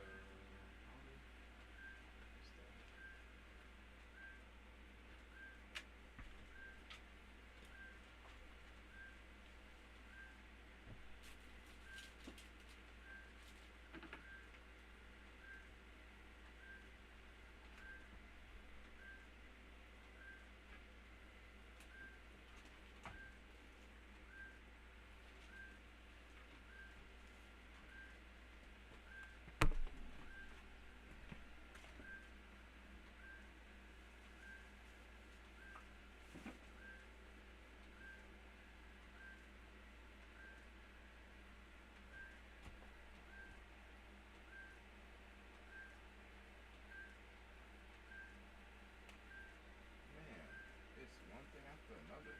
it's one thing after another.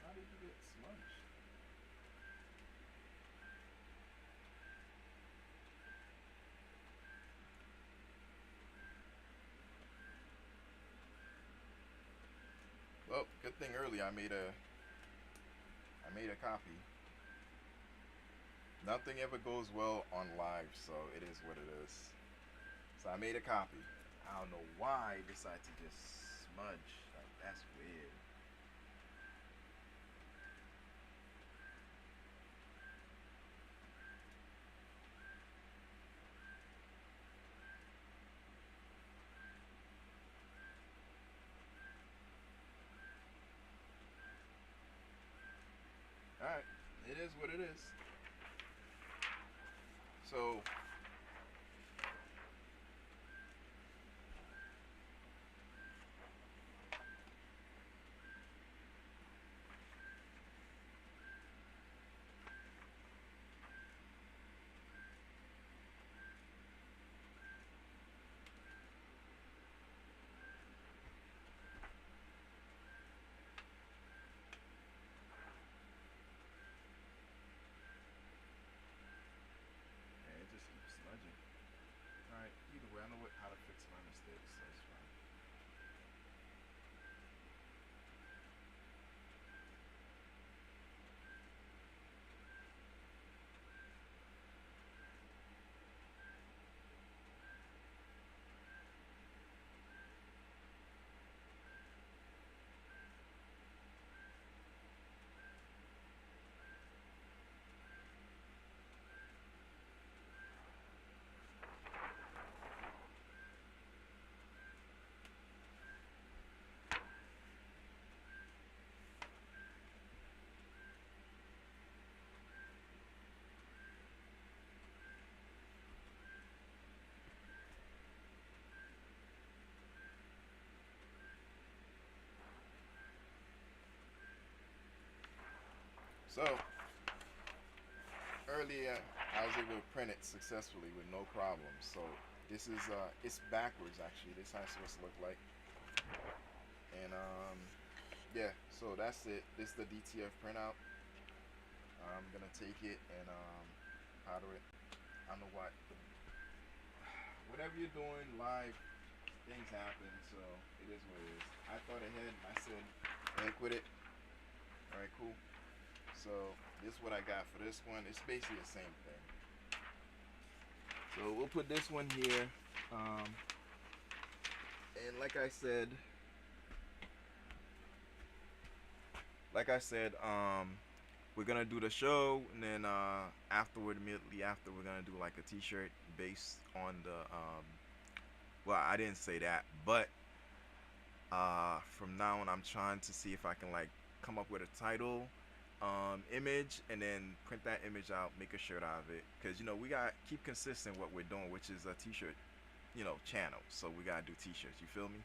How did you get smudged? Well, good thing early I made a copy. Nothing ever goes well on live, so it is what it is. So I made a copy. I don't know why I decided to just smudge. Like, that's weird. Alright, it is what it is. So it just keeps smudging. Alright, either way, I know how to fix my mistakes, so it's fine. So earlier I was able to print it successfully with no problem. So this is it's backwards actually. This is how it's supposed to look like. And yeah, so that's it. This is the DTF printout. I'm gonna take it and powder it. I don't know what. Whatever you're doing live, things happen, so it is what it is. I thought ahead and I said, heck with it. Alright, cool. So this is what I got for this one. It's basically the same thing. So we'll put this one here. And like I said, we're gonna do the show, and then immediately after, we're gonna do like a t-shirt based on the well, I didn't say that, but from now on I'm trying to see if I can like come up with a title, image, and then print that image out, make a shirt out of it, because we gotta keep consistent what we're doing, which is a t-shirt channel. So we gotta do t-shirts, you feel me?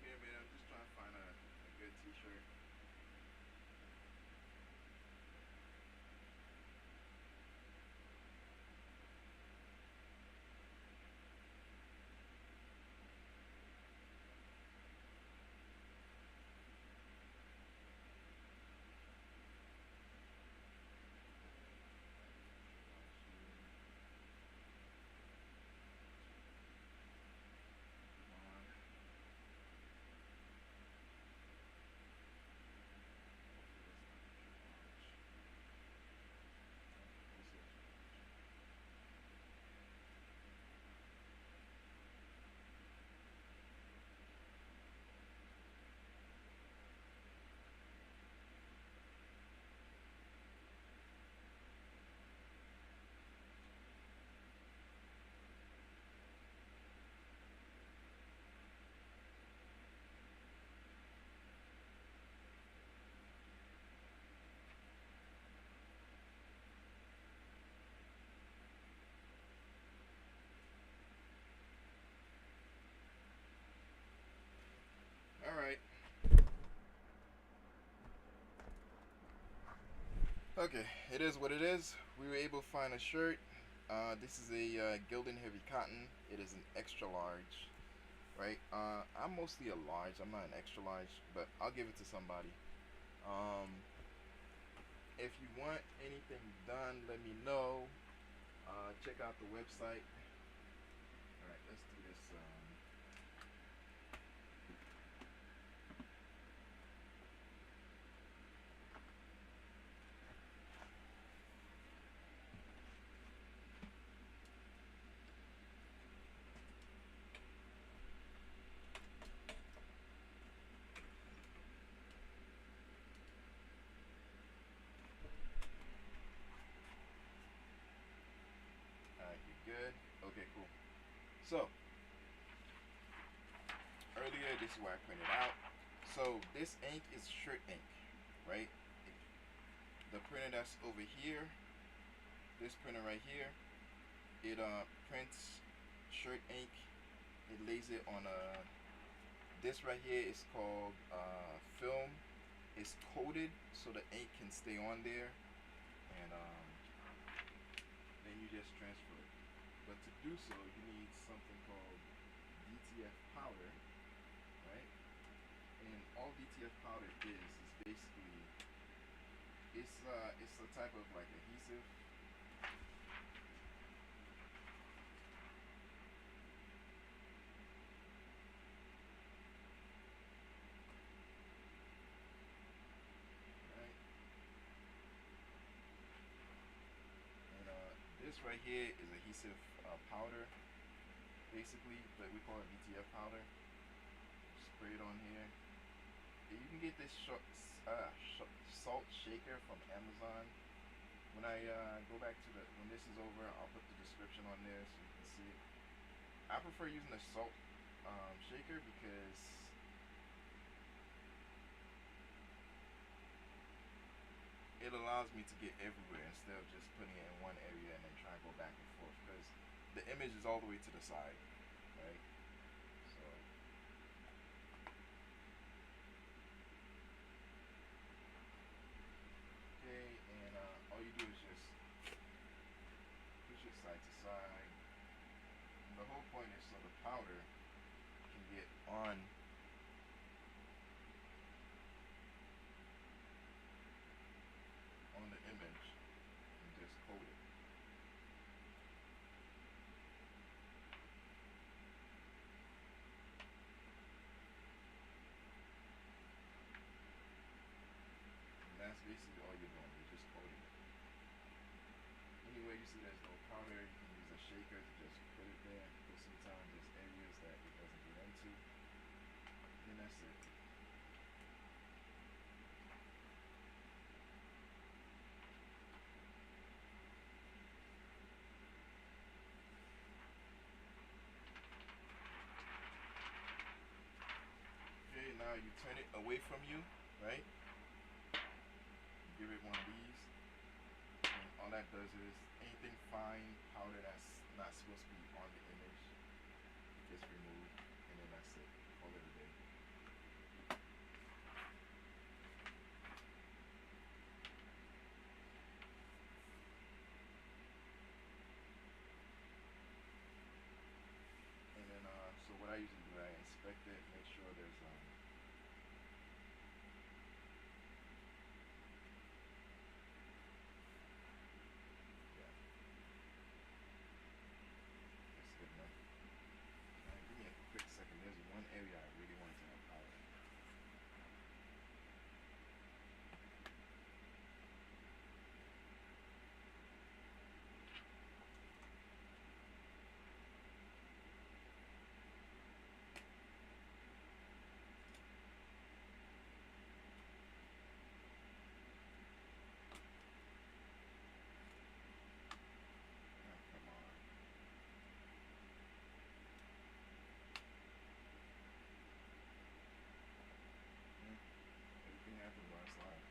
Yeah, man, I'm just trying to find a good t-shirt. All right. Okay, it is what it is. We were able to find a shirt. This is a Gildan Heavy Cotton. It is an extra large, right? I'm mostly a large. I'm not an extra large, but I'll give it to somebody. If you want anything done, let me know. Check out the website. All right, let's do this. Alright, you good? Okay, cool. So, earlier, this is where I printed out. So, this ink is shirt ink, right? The printer that's over here, this printer right here, it prints shirt ink. It lays it on this right here is called film. It's coated so the ink can stay on there, and then you just transfer it. But to do so, you need something called DTF powder, right? And all DTF powder is basically it's a type of like adhesive. This right here is adhesive powder, basically, but we call it DTF powder. Spray it on here. You can get this salt shaker from Amazon. When I go back to when this is over, I'll put the description on there so you can see it. I prefer using the salt shaker because it it allows me to get everywhere instead of just putting it in one area and then trying to go back and forth, because the image is all the way to the side, right? So okay, and all you do is just push it side to side. And the whole point is so the powder can get on the image and just coat it. And that's basically all you're doing. You're just coating it. Anywhere you see there's no powder, you can use a shaker to just put it there, because sometimes there's areas that it doesn't get into. And that's it. Okay, now you turn it away from you, right? Give it one of these. And all that does is anything fine powder that's not supposed to be on the image gets removed, and then that's it. Call it a day. And then so what I usually do, I inspect it, make sure there's that's good enough. Give me a quick second. There's one area I really want to have powder. Come on. Everything happens while it's live.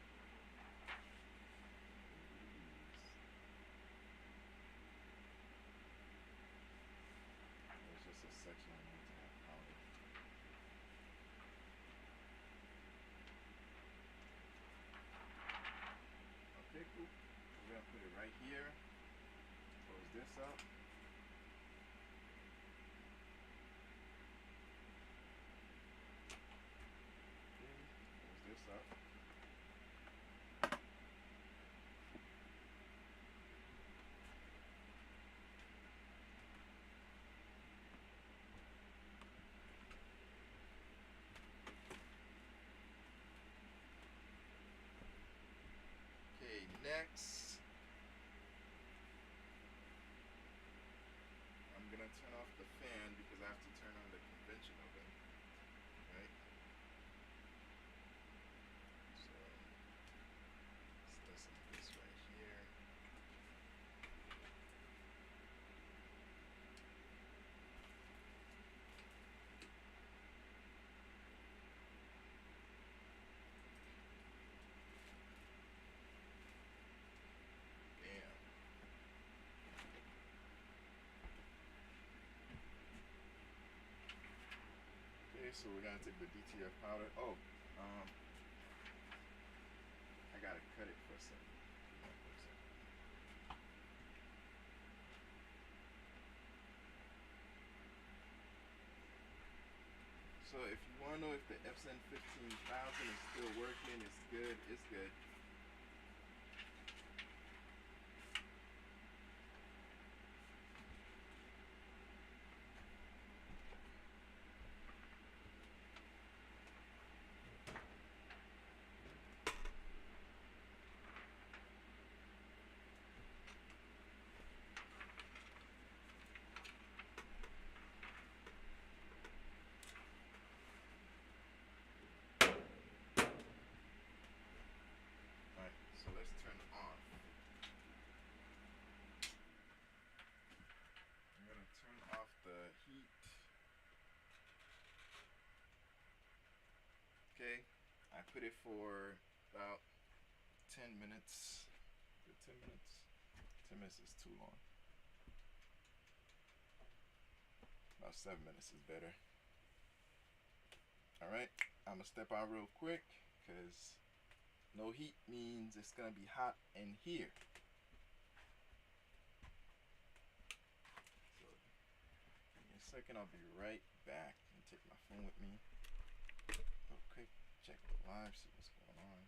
There's just a section I need to have powder. Okay, cool. We're gonna put it right here. Close this up. Okay, close this up. Okay, next I'm gonna turn off the fan because I have to turn on the convention oven, right? So let's listen to this right here. Damn. Okay, so we're gonna take the DTF powder. Oh, I gotta cut it for a second. So if you wanna know if the FSN 15,000 is still working, it's good, it's good. Alright, so let's turn it off. I'm gonna turn off the heat. Okay, I put it for about 10 minutes. Good 10 minutes. 10 minutes is too long. About 7 minutes is better. Alright, I'm gonna step out real quick because no heat means it's gonna be hot in here. So give me a second, I'll be right back. And take my phone with me real quick, check the live, see what's going on.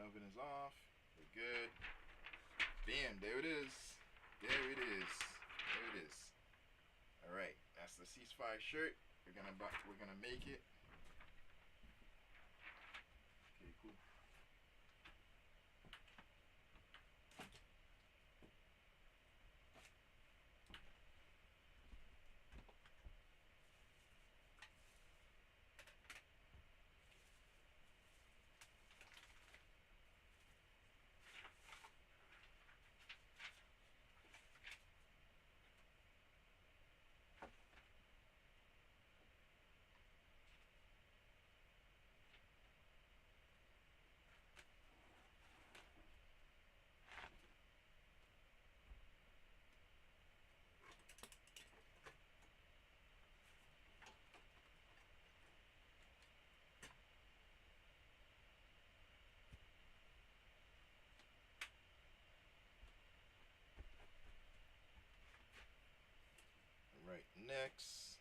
oven is off. We're good. Bam, there it is. There it is. There it is. All right, that's the Ceasefire shirt. We're gonna make it. Okay, cool. Right, next.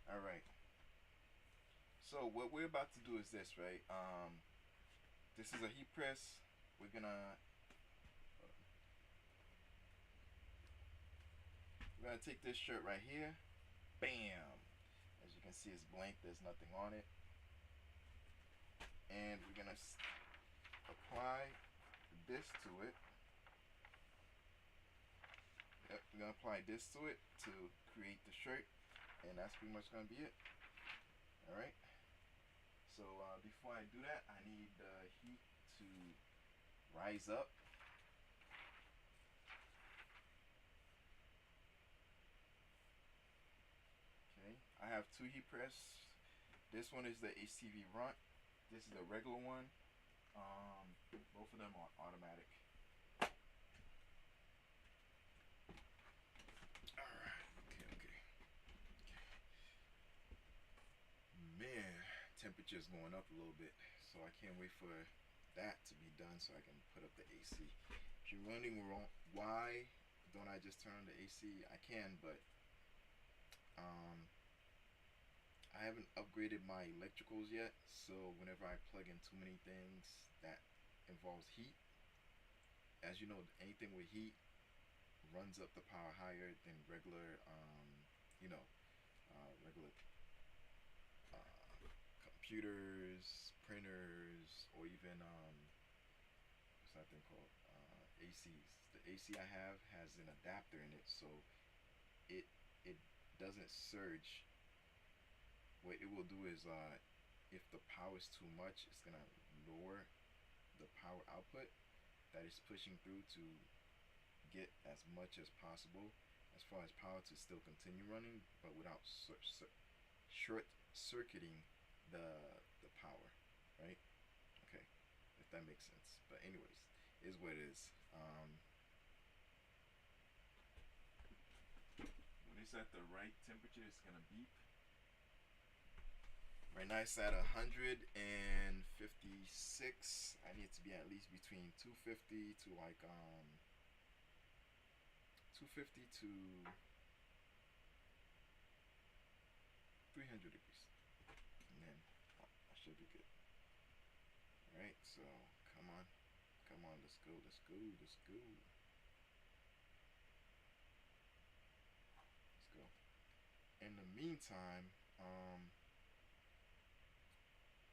All right. So what we're about to do is this, right? This is a heat press. We're gonna take this shirt right here. Bam. As you can see, it's blank. There's nothing on it. And we're gonna apply this to it. Yep, we're gonna apply this to it to create the shirt, and that's pretty much gonna be it. All right. So before I do that, I need the heat to rise up. Okay, I have two heat press. This one is the HTV Runt. This is the regular one. Both of them are automatic. Alright, okay. Man, temperature's going up a little bit, so I can't wait for that to be done so I can put up the AC. If you're wondering why don't I just turn on the AC, I can, but I haven't upgraded my electricals yet, so whenever I plug in too many things that involves heat, as you know, anything with heat runs up the power higher than regular, regular computers, printers, or even what's that thing called? ACs. The AC I have has an adapter in it, so it doesn't surge. What it will do is if the power is too much, it's gonna lower the power output that it's pushing through to get as much as possible as far as power to still continue running, but without short circuiting the power, right? Okay, if that makes sense. But anyways, is what it is. When it's at the right temperature, it's gonna beep. Right now it's at 156. I need to be at least between 250 to like 250 to 300 degrees, and then I should be good. All right, so come on, let's go. In the meantime,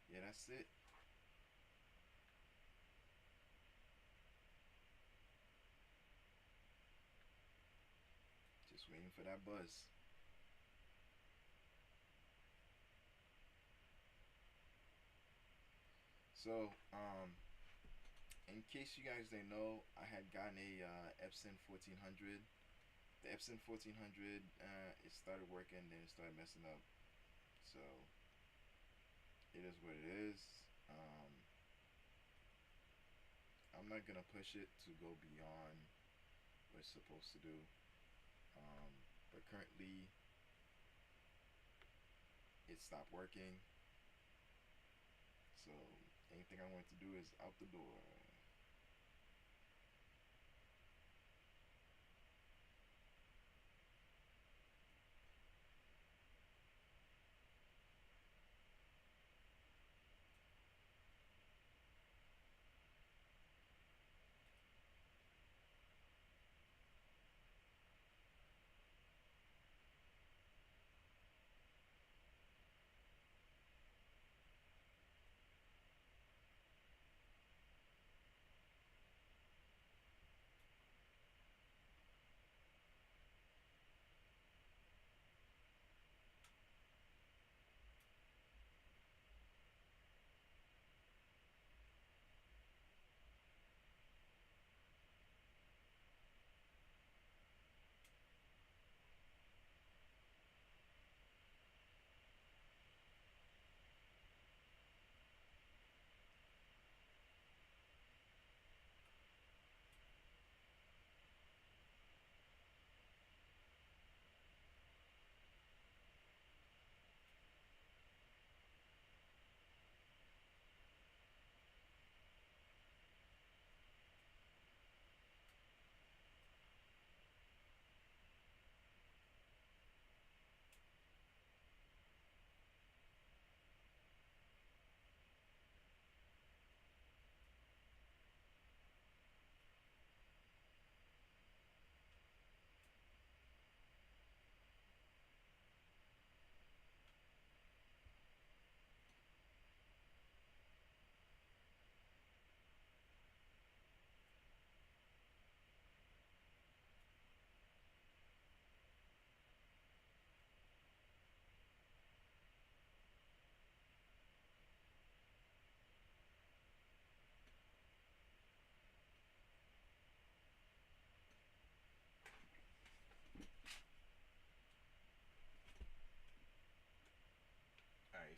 yeah, that's it. Just waiting for that buzz. So, in case you guys didn't know, I had gotten a Epson 1400. The Epson 1400, it started working, then it started messing up. So, it is what it is. I'm not gonna push it to go beyond what it's supposed to do. But currently, it stopped working. So anything I want to do is out the door.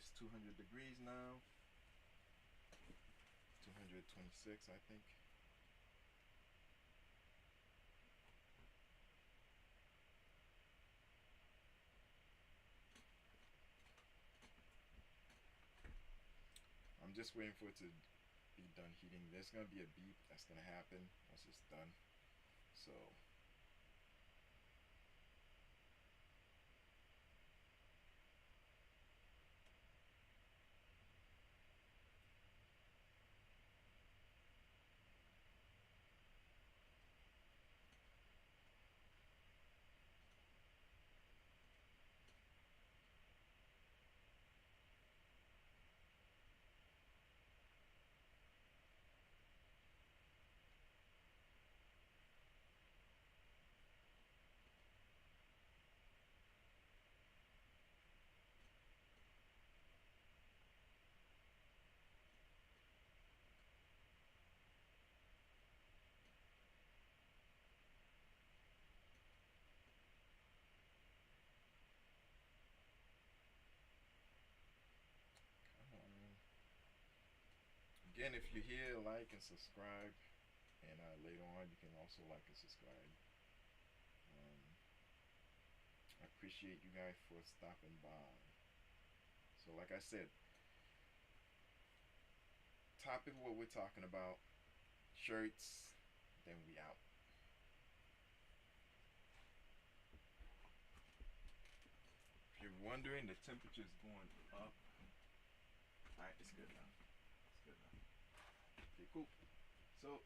it's 200 degrees now. 226, I think. I'm just waiting for it to be done heating. There's gonna be a beep that's gonna happen once it's done. So again, if you're here, like and subscribe, and later on you can also like and subscribe. I appreciate you guys for stopping by. So like I said, topic what we're talking about, shirts, then we out. If you're wondering, the temperature is going up. Alright, it's good now. It's good now. Okay, cool. So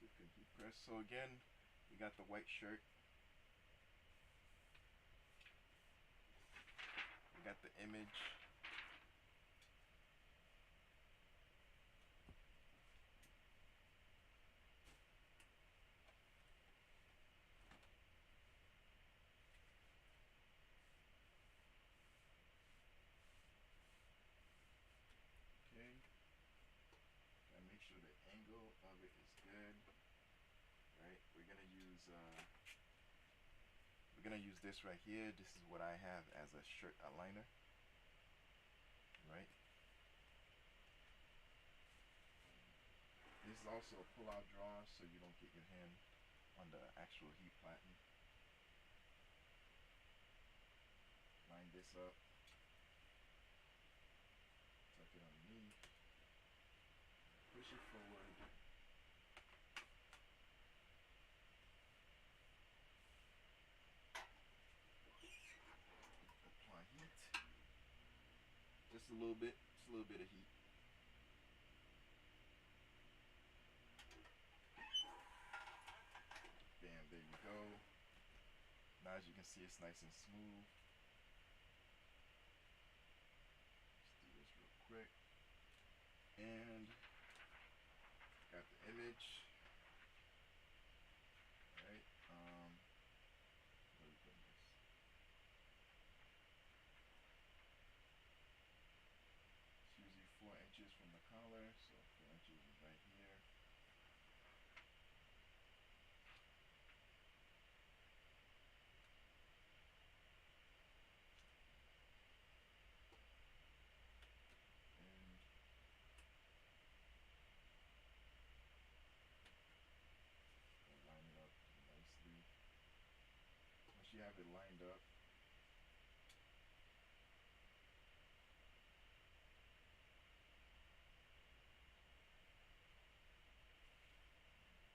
you can keep press. So again, we got the white shirt. We got the image. Okay. Gotta make sure the angle of it is good. Right. We're gonna use this right here. This is what I have as a shirt aligner. Right. This is also a pull-out drawer, so you don't get your hand on the actual heat platen. Line this up. Tuck it underneath. Push it forward. Apply heat. Just a little bit. Just a little bit of heat. Bam, there you go. Now as you can see, it's nice and smooth. Let's do this real quick. And got the image. Alright, where are we putting this? It's usually 4 inches from the collar, so 4 inches is right here. Line it up nicely. Once you have it lined up,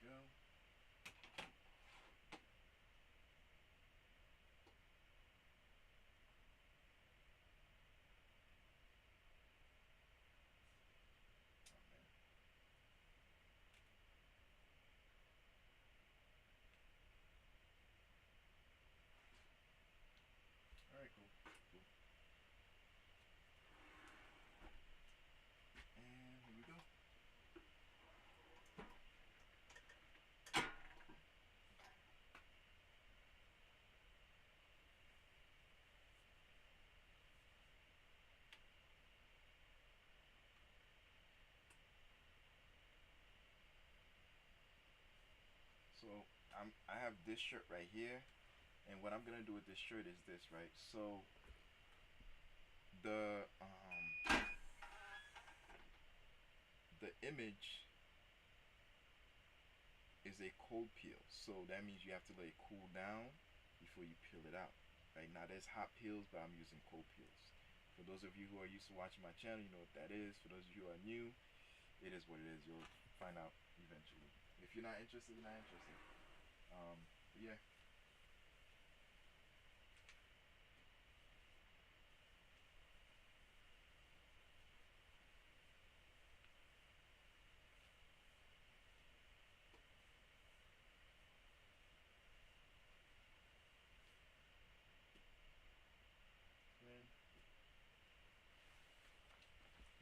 go. Oh man. Alright, cool. Cool. And here we go. So I have this shirt right here, and what I'm gonna do with this shirt is this, right? So the image is a cold peel, so that means you have to let it cool down before you peel it out. Right now, there's hot peels, but I'm using cold peels. For those of you who are used to watching my channel, you know what that is. For those of you who are new, it is what it is. You'll find out eventually. If you're not interested, you're not interested. But yeah.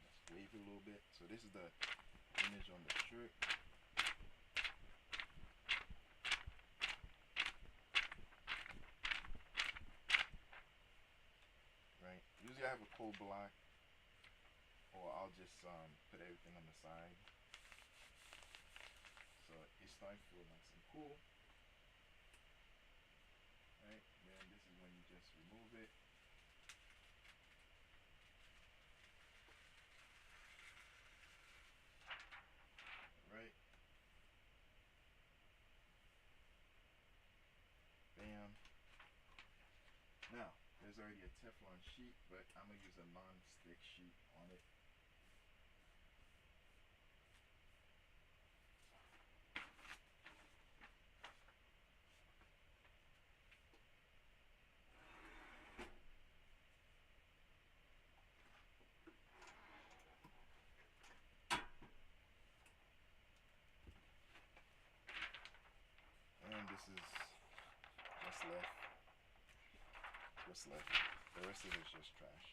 Let's wave it a little bit. So this is the image on the shirt. Right. Usually I have a cold block, or I'll just put everything on the side. So it's starting to feel nice and cool. Right. Then this is when you just remove it. Right. Bam. Now, there's already a Teflon sheet, but I'm going to use a non-stick sheet on it. And this is what's left. What's left. The rest of it is just trash.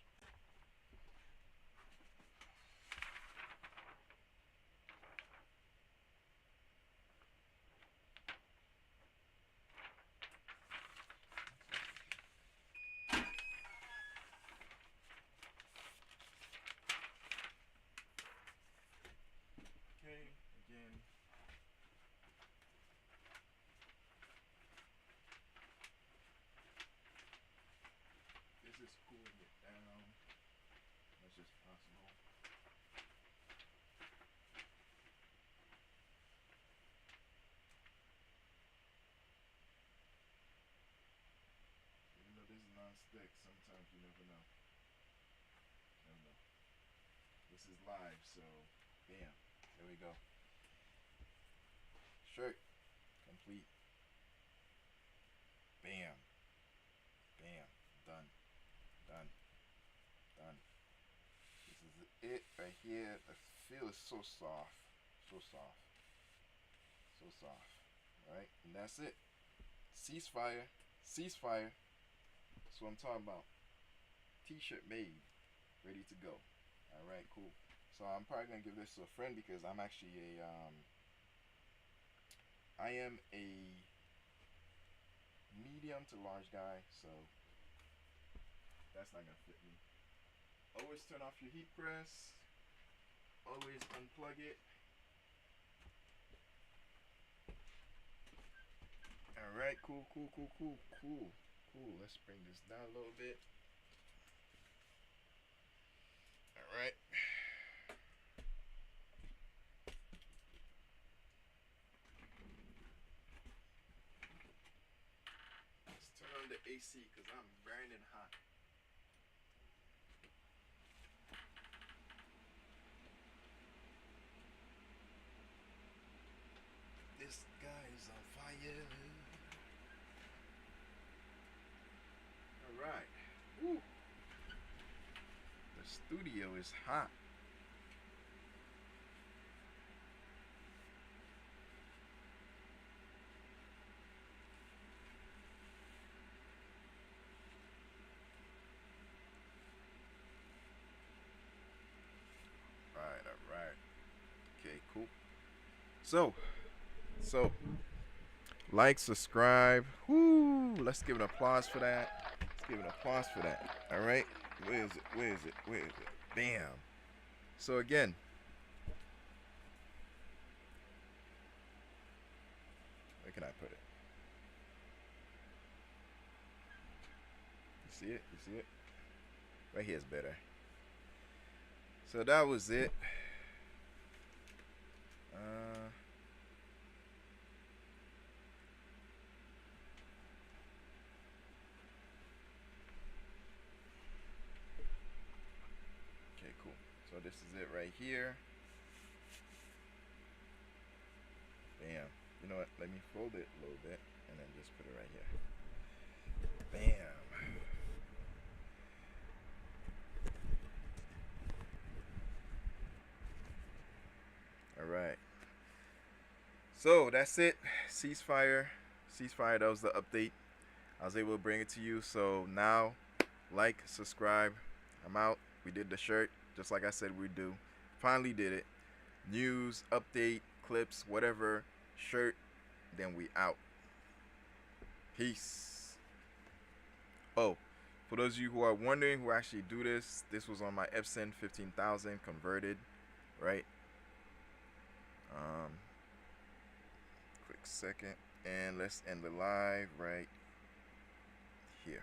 Okay, again. This is cooling it down as much as possible. Even though this is non-stick, sometimes you never know. Never know. This is live, so bam. There we go. Shirt complete. Bam. Bam. Done. Done. Done. This is it right here. The feel is so soft. So soft. So soft. Alright? And that's it. Ceasefire. Ceasefire. That's what I'm talking about. T-shirt made. Ready to go. Alright, cool. So I'm probably gonna give this to a friend because I'm actually I am a medium to large guy, so that's not gonna fit me. Always turn off your heat press. Always unplug it. Alright, cool. Let's bring this down a little bit. Alright. Let's turn on the AC because I'm burning hot. This guy is on fire. Alright. Woo. The studio is hot. Alright. Okay, cool. So, like, subscribe. Woo! Let's give an applause for that. All right. Where is it? Bam. So again, where can I put it? You see it? Right here is better. So that was it. Okay, cool. So this is it right here. Bam. You know what? Let me fold it a little bit and then just put it right here. Bam. All right. So that's it. Ceasefire. That was the update. I was able to bring it to you. So now, like, subscribe. I'm out. We did the shirt, just like I said we'd do. Finally did it. News, update, clips, whatever. Shirt. Then we out. Peace. Oh, for those of you who are wondering who actually do this, this was on my Epson 15,000 converted, right? Quick second, and let's end the live right here.